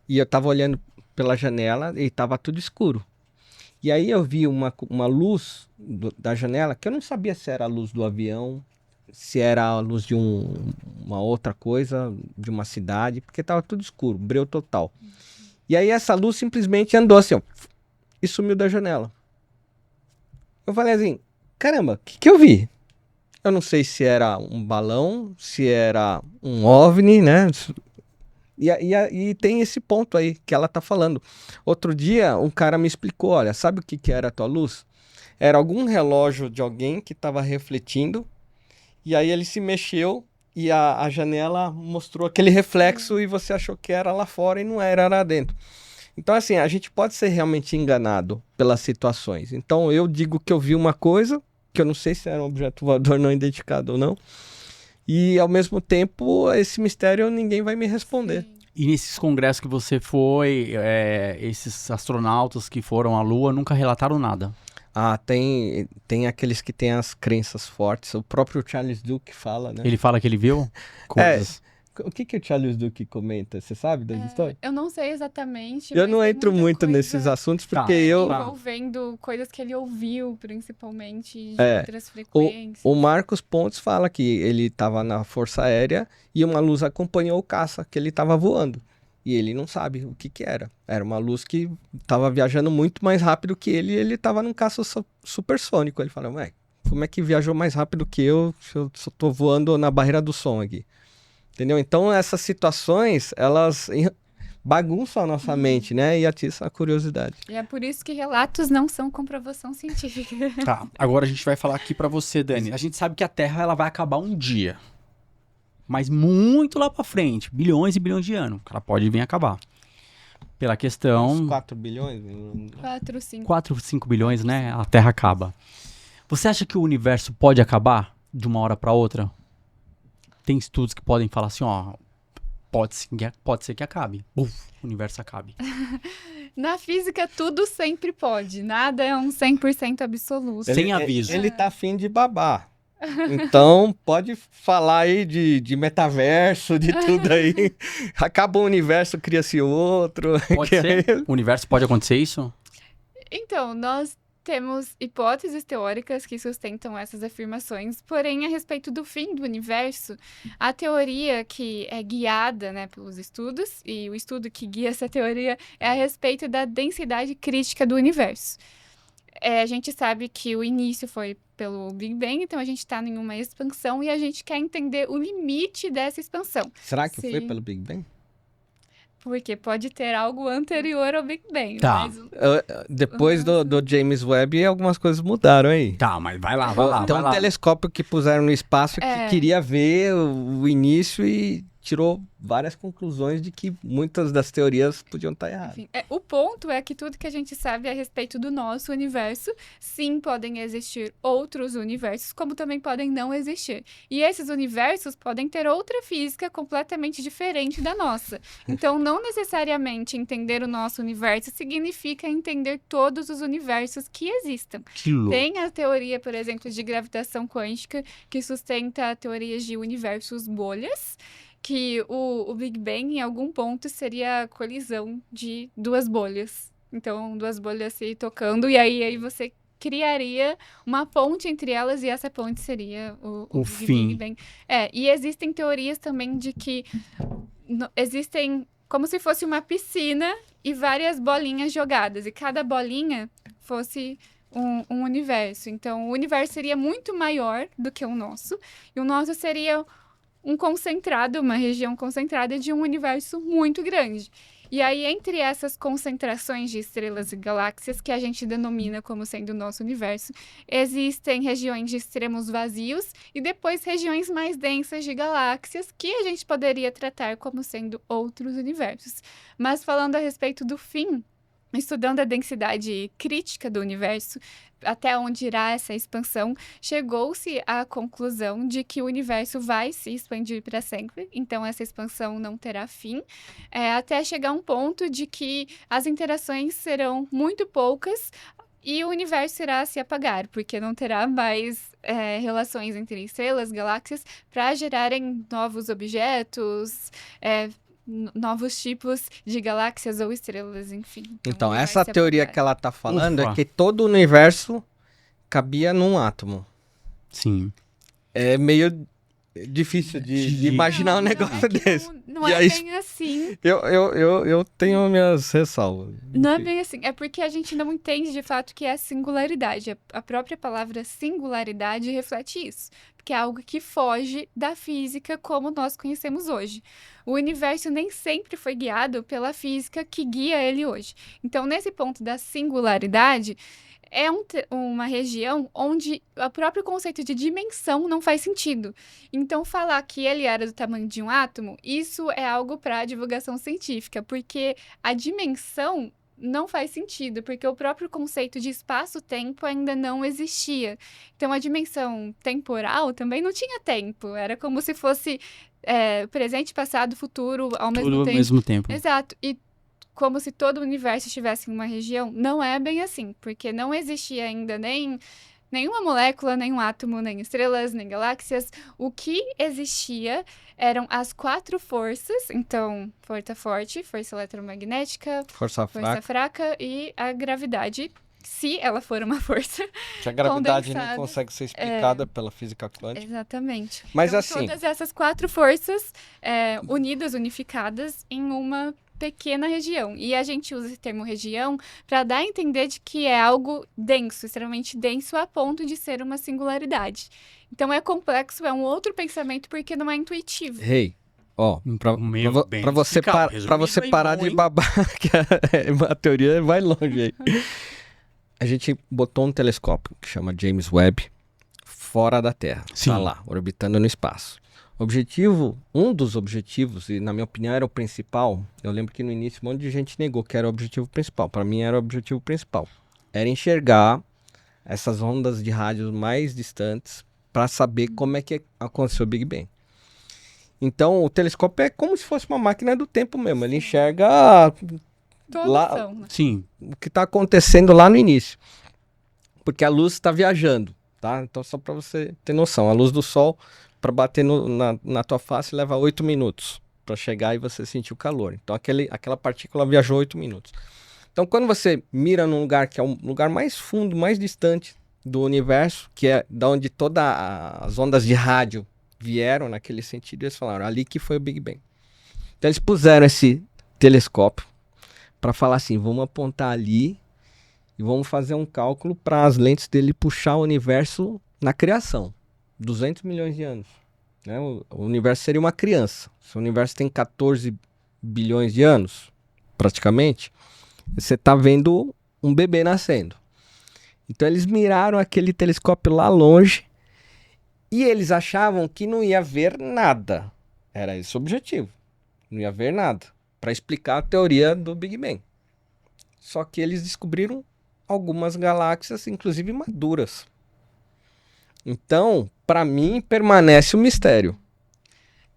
E eu tava olhando pela janela e tava tudo escuro. E aí eu vi uma luz da janela, que eu não sabia se era a luz do avião, se era a luz de uma outra coisa, de uma cidade, porque tava tudo escuro, breu total. E aí essa luz simplesmente andou assim, ó, e sumiu da janela. Eu falei assim, caramba, o que eu vi? Eu não sei se era um balão, se era um OVNI, né? E tem esse ponto aí que ela tá falando. Outro dia, um cara me explicou, olha, sabe o que era a tua luz? Era algum relógio de alguém que estava refletindo, e aí ele se mexeu e a janela mostrou aquele reflexo e você achou que era lá fora e não era, era lá dentro. Então, assim, a gente pode ser realmente enganado pelas situações. Então, eu digo que eu vi uma coisa, que eu não sei se era um objeto voador não identificado ou não, e ao mesmo tempo, esse mistério ninguém vai me responder. Sim. E nesses congressos que você foi, esses astronautas que foram à Lua nunca relataram nada. Ah, tem aqueles que têm as crenças fortes. O próprio Charles Duke fala, né? Ele fala que ele viu coisas. O que o Charles Duke comenta? Você sabe das histórias? Eu não sei exatamente, Eu mas não tem entro muita muito coisa nesses assuntos, Tá. porque eu... envolvendo coisas que ele ouviu, principalmente, de É, outras frequências. O Marcos Pontes fala que ele estava na Força Aérea e uma luz acompanhou o caça, que ele estava voando. E ele não sabe o que era. Era uma luz que estava viajando muito mais rápido que ele e ele estava num caça supersônico. Ele fala, ué, como é que viajou mais rápido que eu se eu só tô voando na barreira do som aqui? Entendeu? Então essas situações, elas bagunçam a nossa mente, né? E atiçam a curiosidade. E é por isso que relatos não são comprovação científica. Tá, agora a gente vai falar aqui pra você, Dani. A gente sabe que a Terra ela vai acabar um dia. Mas muito lá pra frente, bilhões e bilhões de anos, ela pode vir acabar. Pela questão... Uns 4 bilhões? 4, 5. 4, 5 bilhões, né? A Terra acaba. Você acha que o universo pode acabar de uma hora pra outra? Tem estudos que podem falar assim, ó... Pode ser que acabe. Buf, o universo acabe. Na física, tudo sempre pode. Nada é um 100% absoluto. Sem aviso. Ele tá afim de babar. Então, pode falar aí de metaverso, de tudo aí. Acaba o universo, cria-se outro. Pode ser? O universo pode acontecer isso? Então, nós temos hipóteses teóricas que sustentam essas afirmações, porém, a respeito do fim do universo, a teoria que é guiada, né, pelos estudos, e o estudo que guia essa teoria é a respeito da densidade crítica do universo. A gente sabe que o início foi pelo Big Bang, então a gente está em uma expansão e a gente quer entender o limite dessa expansão. Será que Sim. foi pelo Big Bang? Porque pode ter algo anterior ao Big Bang. Tá. Mas Depois do James Webb, algumas coisas mudaram aí. Tá, mas vai lá, vai lá. Tem vai um lá. telescópio que puseram no espaço que É. queria ver o início e tirou várias conclusões de que muitas das teorias podiam estar erradas. Enfim, o ponto é que tudo que a gente sabe a respeito do nosso universo, sim, podem existir outros universos, como também podem não existir. E esses universos podem ter outra física completamente diferente da nossa. Então, não necessariamente entender o nosso universo significa entender todos os universos que existam. Que louco. Tem a teoria, por exemplo, de gravitação quântica, que sustenta teorias de universos bolhas, que o Big Bang, em algum ponto, seria a colisão de duas bolhas. Então, duas bolhas se tocando, e aí você criaria uma ponte entre elas, e essa ponte seria O Big fim. Bang. E existem teorias também de que existem como se fosse uma piscina e várias bolinhas jogadas, e cada bolinha fosse um universo. Então, o universo seria muito maior do que o nosso, e o nosso seria um concentrado, uma região concentrada de um universo muito grande. E aí, entre essas concentrações de estrelas e galáxias, que a gente denomina como sendo o nosso universo, existem regiões de extremos vazios e depois regiões mais densas de galáxias, que a gente poderia tratar como sendo outros universos. Mas falando a respeito do fim, estudando a densidade crítica do universo, até onde irá essa expansão, chegou-se à conclusão de que o universo vai se expandir para sempre, então essa expansão não terá fim, até chegar a um ponto de que as interações serão muito poucas e o universo irá se apagar, porque não terá mais relações entre estrelas, galáxias, para gerarem novos objetos, novos tipos de galáxias ou estrelas, enfim. Então, vai essa se teoria apagar. que ela tá falando Ufa. é que todo o universo cabia num átomo. Sim. É meio difícil de imaginar um negócio desse. Não E é aí, bem assim. Eu tenho minhas ressalvas. Não é bem assim. É porque a gente não entende de fato que é singularidade. A própria palavra singularidade reflete isso. Porque é algo que foge da física como nós conhecemos hoje. O universo nem sempre foi guiado pela física que guia ele hoje. Então, nesse ponto da singularidade, é uma região onde o próprio conceito de dimensão não faz sentido. Então, falar que ele era do tamanho de um átomo, isso é algo para divulgação científica, porque a dimensão não faz sentido, porque o próprio conceito de espaço-tempo ainda não existia. Então, a dimensão temporal também não tinha tempo, era como se fosse presente, passado, futuro ao Tudo mesmo ao tempo. mesmo tempo. Exato. E como se todo o universo estivesse em uma região, não é bem assim, porque não existia ainda nenhuma molécula, nenhum átomo, nem estrelas, nem galáxias. O que existia eram as 4 forças, então, força forte, força eletromagnética, Força força fraca. fraca e a gravidade, se ela for uma força. Que a gravidade não condensada. consegue ser explicada pela física quântica. Exatamente. Mas Então, assim, todas essas 4 forças unidas, unificadas em uma pequena região. E a gente usa esse termo região para dar a entender de que é algo denso, extremamente denso, a ponto de ser uma singularidade. Então é complexo, é um outro pensamento porque não é intuitivo. Rei, ó, Meu bem pra você, explicado, pra você resumido aí, parar bom, de hein? babar, que a teoria vai longe aí. A gente botou um telescópio que chama James Webb fora da Terra. Sim. Tá lá, orbitando no espaço. Um dos objetivos, e na minha opinião era o principal, eu lembro que no início um monte de gente negou que era o objetivo principal. Para mim era o objetivo principal. Era enxergar essas ondas de rádio mais distantes para saber como é que aconteceu o Big Bang. Então o telescópio é como se fosse uma máquina do tempo mesmo. Ele enxerga Todos lá- são, né? Sim. o que está acontecendo lá no início. Porque a luz está viajando, tá? Então só para você ter noção, a luz do sol para bater na tua face leva 8 minutos para chegar e você sentir o calor. Então aquela partícula viajou 8 minutos. Então quando você mira num lugar que é um lugar mais fundo, mais distante do universo, que é da onde todas as ondas de rádio vieram naquele sentido, eles falaram ali que foi o Big Bang. Então eles puseram esse telescópio para falar assim, vamos apontar ali e vamos fazer um cálculo para as lentes dele puxar o universo na criação. 200 milhões de anos. Né? O universo seria uma criança. Se o universo tem 14 bilhões de anos, praticamente, você está vendo um bebê nascendo. Então eles miraram aquele telescópio lá longe e eles achavam que não ia ver nada. Era esse o objetivo. Não ia ver nada. Para explicar a teoria do Big Bang. Só que eles descobriram algumas galáxias, inclusive maduras. Então, para mim, permanece o mistério.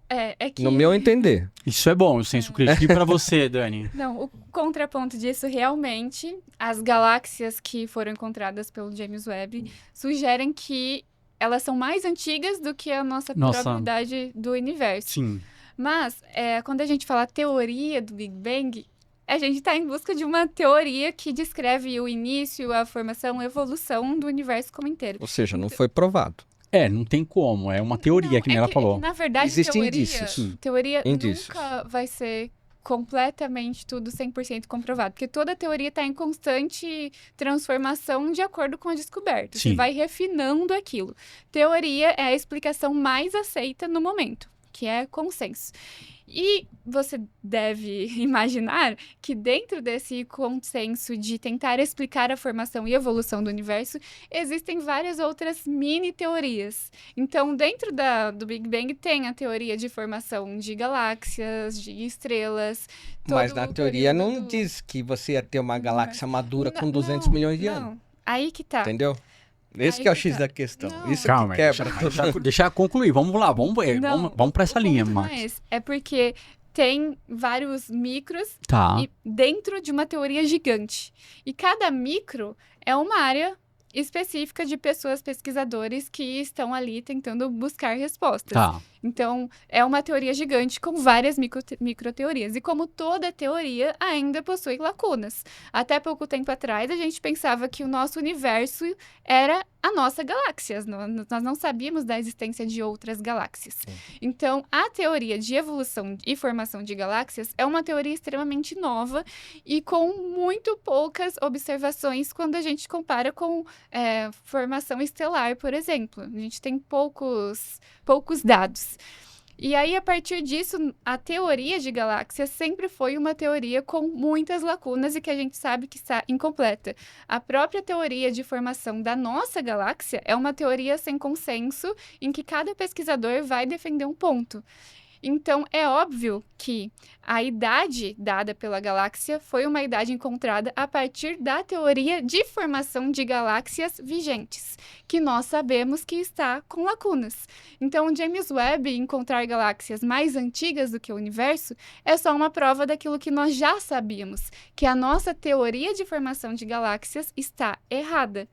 É que... No meu entender. Isso é bom, o senso crítico. E pra você, Dani? Não, o contraponto disso, realmente, as galáxias que foram encontradas pelo James Webb sugerem que elas são mais antigas do que a nossa probabilidade do universo. Sim. Mas, quando a gente fala teoria do Big Bang, a gente está em busca de uma teoria que descreve o início, a formação, a evolução do universo como inteiro. Ou seja, não foi provado. Não tem como. É uma teoria, que nem ela falou. Na verdade, Existem indícios. teoria Indícios. nunca vai ser completamente tudo 100% comprovado, porque toda teoria está em constante transformação de acordo com a descoberta. Sim. Você vai refinando aquilo. Teoria é a explicação mais aceita no momento, que é consenso. E você deve imaginar que dentro desse consenso de tentar explicar a formação e evolução do universo, existem várias outras mini-teorias. Então, dentro do Big Bang tem a teoria de formação de galáxias, de estrelas. Mas todo na o teoria período não do- diz que você ia ter uma galáxia madura com Não, 200 milhões de anos. não. Aí que tá. Entendeu? Esse Aí que é o que X tá. da questão. Não. Isso Calma, que quebra. deixa eu concluir. Vamos lá, vamos Não, pra essa o linha, ponto não Max. é esse. É porque tem vários micros Tá. e dentro de uma teoria gigante. E cada micro é uma área específica de pessoas pesquisadores que estão ali tentando buscar respostas. Tá. Então, é uma teoria gigante com várias microteorias. E como toda teoria, ainda possui lacunas. Até pouco tempo atrás, a gente pensava que o nosso universo era a nossa galáxia. Nós não sabíamos da existência de outras galáxias. Então, a teoria de evolução e formação de galáxias é uma teoria extremamente nova e com muito poucas observações quando a gente compara com formação estelar, por exemplo. A gente tem poucos dados. E aí, a partir disso, a teoria de galáxias sempre foi uma teoria com muitas lacunas e que a gente sabe que está incompleta. A própria teoria de formação da nossa galáxia é uma teoria sem consenso em que cada pesquisador vai defender um ponto. Então, é óbvio que a idade dada pela galáxia foi uma idade encontrada a partir da teoria de formação de galáxias vigentes, que nós sabemos que está com lacunas. Então, o James Webb encontrar galáxias mais antigas do que o universo é só uma prova daquilo que nós já sabíamos, que a nossa teoria de formação de galáxias está errada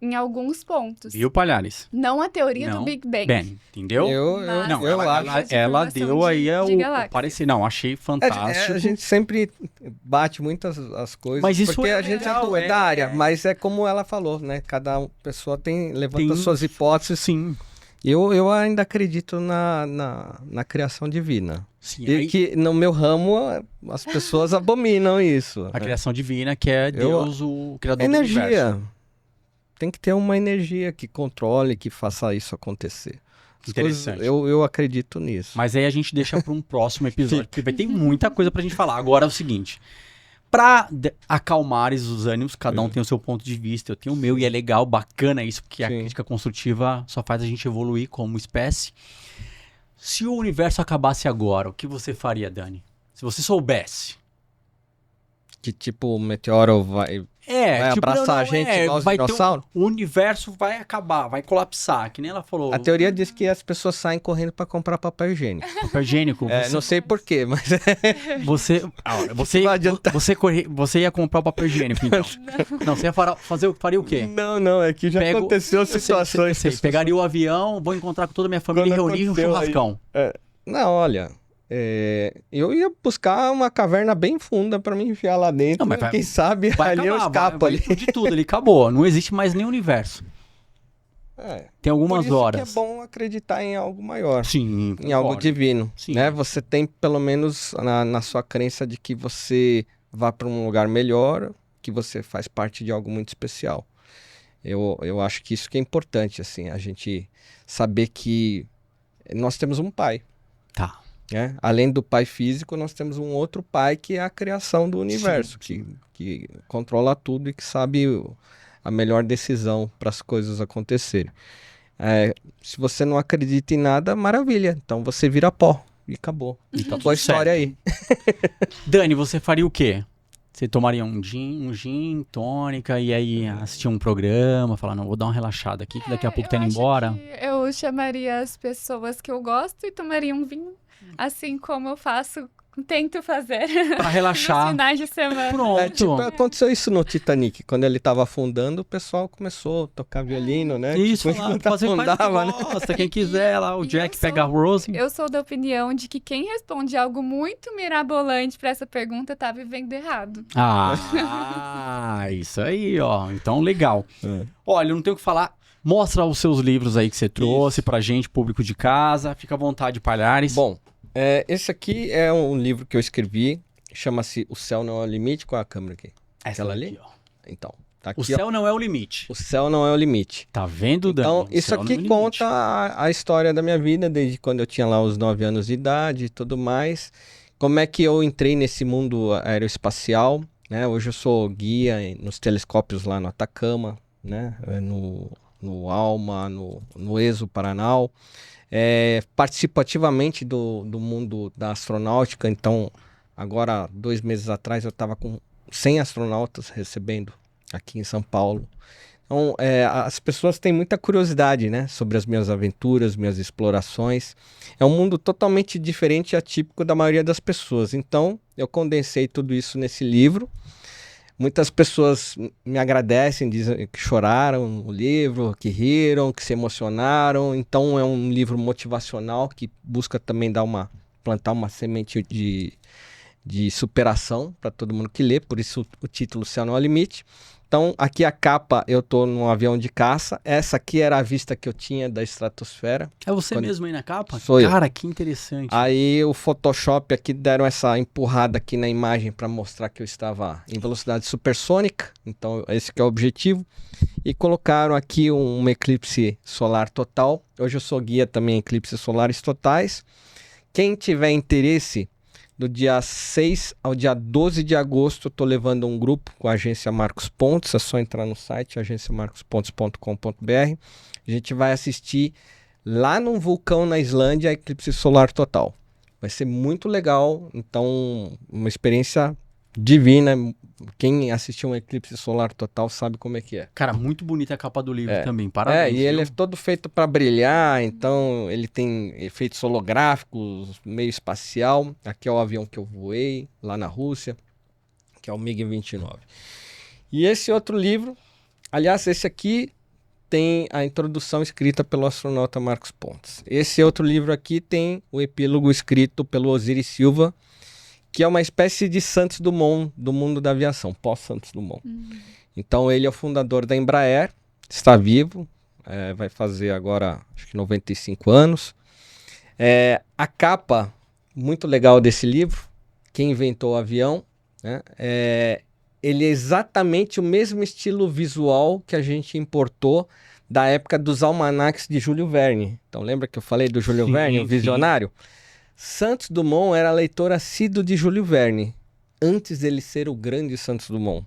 em alguns pontos. Viu, Palhares? Não a teoria Não. do Big Bang. Ben, entendeu? Mas Não, eu ela, acho. ela, de ela formação deu aí de o galáxias. parecer. Não, achei fantástico. A gente sempre bate muitas as coisas, Mas isso porque é a gente legal, é da área, mas é como ela falou, né? Cada pessoa levanta Tem- suas hipóteses. Sim. Eu ainda acredito na criação divina. Sim. E Aí, que no meu ramo as pessoas abominam isso. a criação divina, que é Deus, o criador do universo. Energia. Tem que ter uma energia que controle, que faça isso acontecer. As coisas- Interessante. eu acredito nisso. Mas aí a gente deixa para um próximo episódio, porque vai ter muita coisa pra gente falar. Agora é o seguinte, pra acalmares os ânimos, cada um tem o seu ponto de vista, eu tenho o meu, e é legal, bacana isso, porque a Sim. crítica construtiva só faz a gente evoluir como espécie. Se o universo acabasse agora, o que você faria, Dani? Se você soubesse. Que tipo, o meteoro vai abraçar a gente igual os vai ter dinossauros? o universo vai acabar, vai colapsar, que nem ela falou. A teoria diz que as pessoas saem correndo para comprar papel higiênico. Papel higiênico. Não sei porquê, mas Você vai adiantar. você ia comprar o papel higiênico, então. Não, você ia faria o quê? Não, é que já Pego- aconteceu Eu sei, situações. sei, que as pegaria o avião, vou encontrar com toda a minha família e Quando reunir um aconteceu aí. churrascão. Não, olha, eu ia buscar uma caverna bem funda para me enfiar lá dentro. Não, mas Quem sabe Vai ali eu acabar, escapo vai ali. explodir tudo, ele acabou. Não existe mais nem universo. Tem Por algumas isso horas. que é bom acreditar em algo maior. Sim, Em algo concordo. divino, Sim. né? Você tem pelo menos na sua crença de que você vá para um lugar melhor, que você faz parte de algo muito especial. Eu acho que isso que é importante, assim, a gente saber que nós temos um pai, Tá. né? Além do pai físico, nós temos um outro pai que é a criação do universo, sim. que controla tudo e que sabe a melhor decisão para as coisas acontecerem. Se você não acredita em nada, maravilha. Então você vira pó e acabou. E tá Acabou a tudo história certo. aí. Dani, você faria o quê? Você tomaria um gin, tônica, e aí assistir um programa, falar, não, vou dar uma relaxada aqui, que daqui a pouco tá indo embora. Eu chamaria as pessoas que eu gosto e tomaria um vinho, assim como eu tento fazer Pra nos relaxar. finais de semana. Pronto. Aconteceu isso no Titanic. Quando ele estava afundando, o pessoal começou a tocar violino, né? Isso, Tipo, falar, enquanto fazer parte que afundava, né? gosta, quem quiser lá, o E Jack eu pega a sou- Rose. Eu sou da opinião de que quem responde algo muito mirabolante pra essa pergunta tá vivendo errado. Ah, isso aí, ó. Então, legal. É. Olha, eu não tenho o que falar. Mostra os seus livros aí que você trouxe pra gente, público de casa. Fica à vontade, Palhares. Bom, Esse aqui é um livro que eu escrevi, chama-se O Céu Não é o Limite. Qual é a câmera aqui? Aquela ali? Aqui, ó. Então, tá aqui, O céu não é o limite. O Céu Não é o Limite. Tá vendo, Dani? Então, O isso céu não é o aqui limite. conta a história da minha vida, desde quando eu tinha lá os 9 anos de idade e tudo mais. Como é que eu entrei nesse mundo aeroespacial, né? Hoje eu sou guia nos telescópios lá no Atacama, né? No ALMA, no ESO Paranal. Participo ativamente do mundo da astronáutica, então agora 2 meses atrás eu estava com 100 astronautas recebendo aqui em São Paulo. Então as pessoas têm muita curiosidade, né, sobre as minhas aventuras, minhas explorações. É um mundo totalmente diferente e atípico da maioria das pessoas, então eu condensei tudo isso nesse livro. Muitas pessoas me agradecem, dizem que choraram no livro, que riram, que se emocionaram. Então é um livro motivacional que busca também plantar uma semente de superação para todo mundo que lê. Por isso o título Céu Não é o Limite. Então aqui a capa, eu estou num avião de caça. Essa aqui era a vista que eu tinha da estratosfera. É você mesmo aí na capa? Sou eu. Cara, que interessante. Aí o Photoshop aqui deram essa empurrada aqui na imagem para mostrar que eu estava em velocidade supersônica. Então esse que é o objetivo. E colocaram aqui um eclipse solar total. Hoje eu sou guia também em eclipses solares totais. Quem tiver interesse, do dia 6 ao dia 12 de agosto, eu estou levando um grupo com a agência Marcos Pontes. É só entrar no site agenciamarcospontes.com.br. A gente vai assistir lá num vulcão na Islândia, a eclipse solar total. Vai ser muito legal, então uma experiência divina. Quem assistiu um eclipse solar total sabe como é que é. Cara, muito bonita a capa do livro também, parabéns. E ele é todo feito para brilhar, então ele tem efeitos holográficos, meio espacial. Aqui é o avião que eu voei, lá na Rússia, que é o MiG-29. E esse outro livro, aliás, esse aqui tem a introdução escrita pelo astronauta Marcos Pontes. Esse outro livro aqui tem o epílogo escrito pelo Osiris Silva, que é uma espécie de Santos Dumont do mundo da aviação, pós-Santos Dumont. Então ele é o fundador da Embraer, está vivo, vai fazer agora acho que 95 anos. A capa muito legal desse livro, quem inventou o avião, né? Ele é exatamente o mesmo estilo visual que a gente importou da época dos almanaques de Júlio Verne. Então lembra que eu falei do Júlio Verne, o visionário? Santos Dumont era leitor assíduo de Júlio Verne, antes dele ser o grande Santos Dumont.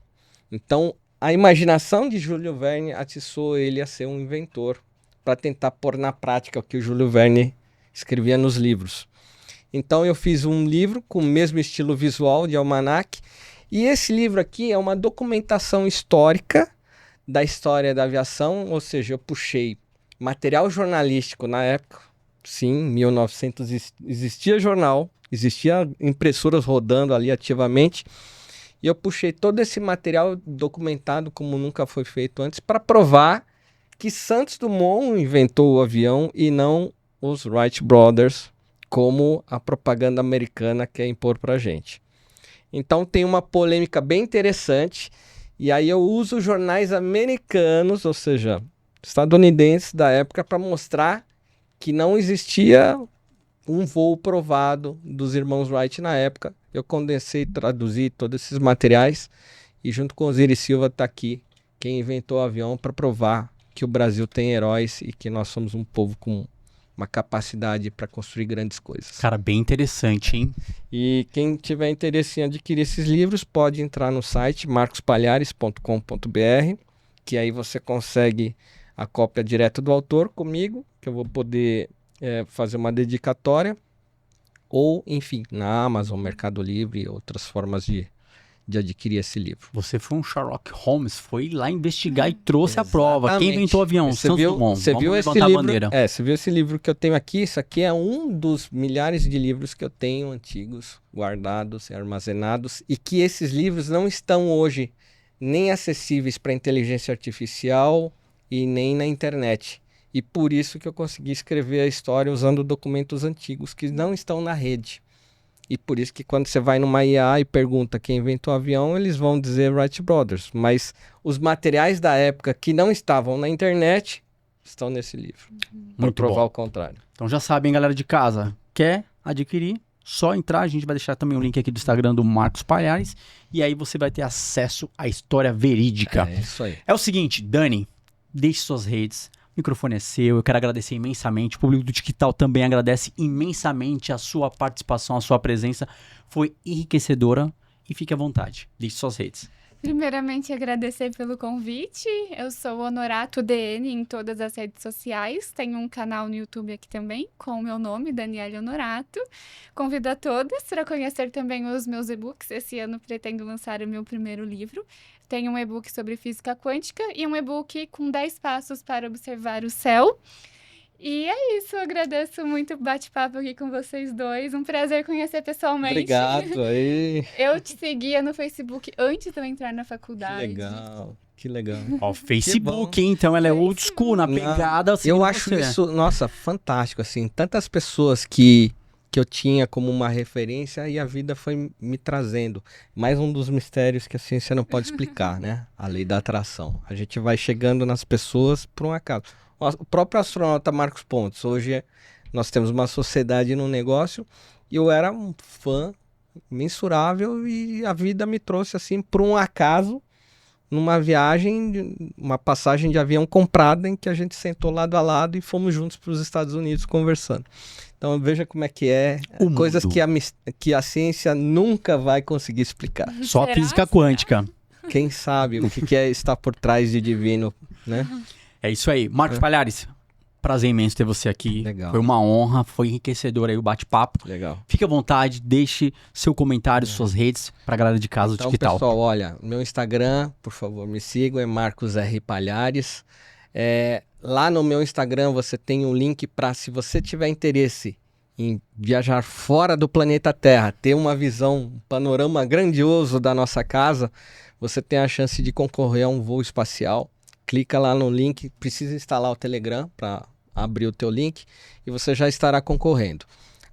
Então, a imaginação de Júlio Verne atiçou ele a ser um inventor, para tentar pôr na prática o que o Júlio Verne escrevia nos livros. Então, eu fiz um livro com o mesmo estilo visual de almanaque, e esse livro aqui é uma documentação histórica da história da aviação, ou seja, eu puxei material jornalístico na época. Sim, em 1900 existia jornal, existia impressoras rodando ali ativamente, e eu puxei todo esse material documentado como nunca foi feito antes para provar que Santos Dumont inventou o avião e não os Wright Brothers, como a propaganda americana quer impor para a gente. Então tem uma polêmica bem interessante, e aí eu uso jornais americanos, ou seja, estadunidenses da época, para mostrar que não existia um voo provado dos irmãos Wright na época. Eu condensei, traduzi todos esses materiais e junto com o Osiris Silva está aqui quem inventou o avião para provar que o Brasil tem heróis e que nós somos um povo com uma capacidade para construir grandes coisas. Cara, bem interessante, hein? E quem tiver interesse em adquirir esses livros pode entrar no site marcospalhares.com.br, que aí você consegue a cópia direto do autor comigo, que eu vou poder fazer uma dedicatória, ou, enfim, na Amazon, Mercado Livre e outras formas de adquirir esse livro. Você foi um Sherlock Holmes, foi lá investigar e trouxe a prova. Quem inventou o avião? Santos Dumont. Você viu esse livro? Você viu esse livro que eu tenho aqui? Isso aqui é um dos milhares de livros que eu tenho antigos, guardados e armazenados, e que esses livros não estão hoje nem acessíveis para inteligência artificial e nem na internet. E por isso que eu consegui escrever a história usando documentos antigos que não estão na rede. E por isso que quando você vai numa IA e pergunta quem inventou o avião, eles vão dizer Wright Brothers. Mas os materiais da época que não estavam na internet estão nesse livro. Para provar o contrário. Então já sabem, galera de casa, quer adquirir, só entrar, a gente vai deixar também o link aqui do Instagram do Marcos Palhares, e aí você vai ter acesso à história verídica. É isso aí. É o seguinte, Dani, deixe suas redes, o microfone é seu, eu quero agradecer imensamente, o público do TikTok também agradece imensamente a sua participação, a sua presença, foi enriquecedora, e fique à vontade, deixe suas redes. Primeiramente, agradecer pelo convite. Eu sou Honorato DN em todas as redes sociais. Tenho um canal no YouTube aqui também, com o meu nome, Daniele Honorato. Convido a todas para conhecer também os meus e-books. Esse ano pretendo lançar o meu primeiro livro. Tenho um e-book sobre física quântica e um e-book com 10 passos para observar o céu. E é isso, eu agradeço muito o bate-papo aqui com vocês dois. Um prazer conhecer pessoalmente. Obrigado aí. Eu te seguia no Facebook antes de eu entrar na Que faculdade. legal, que legal. Ó, Facebook, então ela é old school, na pegada. Assim, Eu acho isso, nossa, fantástico, assim, tantas pessoas que eu tinha como uma referência e a vida foi me trazendo. Mais um dos mistérios que a ciência não pode explicar, né? A lei da atração. A gente vai chegando nas pessoas por um acaso. O próprio astronauta Marcos Pontes, hoje nós temos uma sociedade num negócio e eu era um fã mensurável e a vida me trouxe assim por um acaso numa viagem, uma passagem de avião comprada em que a gente sentou lado a lado e fomos juntos para os Estados Unidos conversando. Então veja como é que é, coisas que a ciência nunca vai conseguir explicar. Só a Será? física quântica. Quem sabe o que é estar por trás de divino, né? É isso aí. Marcos Palhares, prazer imenso ter você aqui. Legal. Foi uma honra, foi enriquecedor aí o bate-papo. Legal. Fique à vontade, deixe seu comentário, suas redes, pra galera de casa do Então, TikTok. pessoal, olha, meu Instagram, por favor, me sigam, é Marcos R. Palhares. Lá no meu Instagram você tem um link para, se você tiver interesse em viajar fora do planeta Terra, ter uma visão, um panorama grandioso da nossa casa, você tem a chance de concorrer a um voo espacial. Clica lá no link, precisa instalar o Telegram para abrir o teu link e você já estará concorrendo.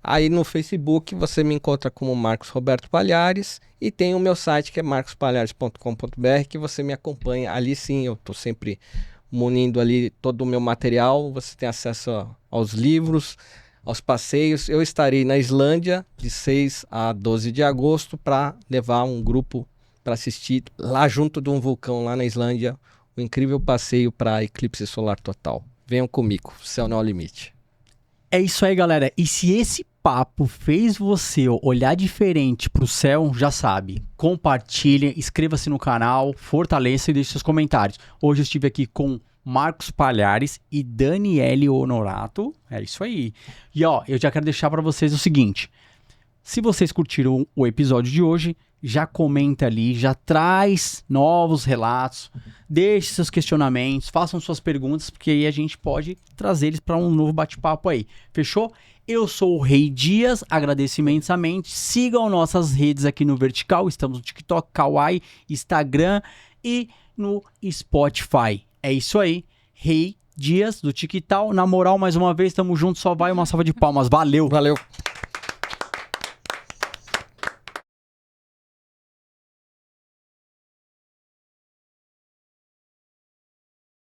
Aí no Facebook você me encontra como Marcos Roberto Palhares e tem o meu site que é marcospalhares.com.br, que você me acompanha. Ali sim eu estou sempre munindo ali todo o meu material, você tem acesso aos livros, aos passeios. Eu estarei na Islândia de 6 a 12 de agosto para levar um grupo para assistir lá junto de um vulcão lá na Islândia, o incrível passeio para eclipse solar total. Venham comigo, o céu não é o limite. É isso aí, galera. E se esse papo fez você olhar diferente pro céu, já sabe. Compartilhe, inscreva-se no canal, fortaleça e deixe seus comentários. Hoje eu estive aqui com Marcos Palhares e Daniele Honorato. É isso aí. E ó, eu já quero deixar para vocês o seguinte. Se vocês curtiram o episódio de hoje, já comenta ali, já traz novos relatos, deixe seus questionamentos, façam suas perguntas, porque aí a gente pode trazer eles para um novo bate-papo aí. Fechou? Eu sou o Rei Dias, agradeço imensamente. Sigam nossas redes aqui no Vertical, estamos no TikTok, Kawaii, Instagram e no Spotify. É isso aí, Rei Dias do TikTok. Na moral, mais uma vez, tamo junto, só vai uma salva de palmas. Valeu! Valeu!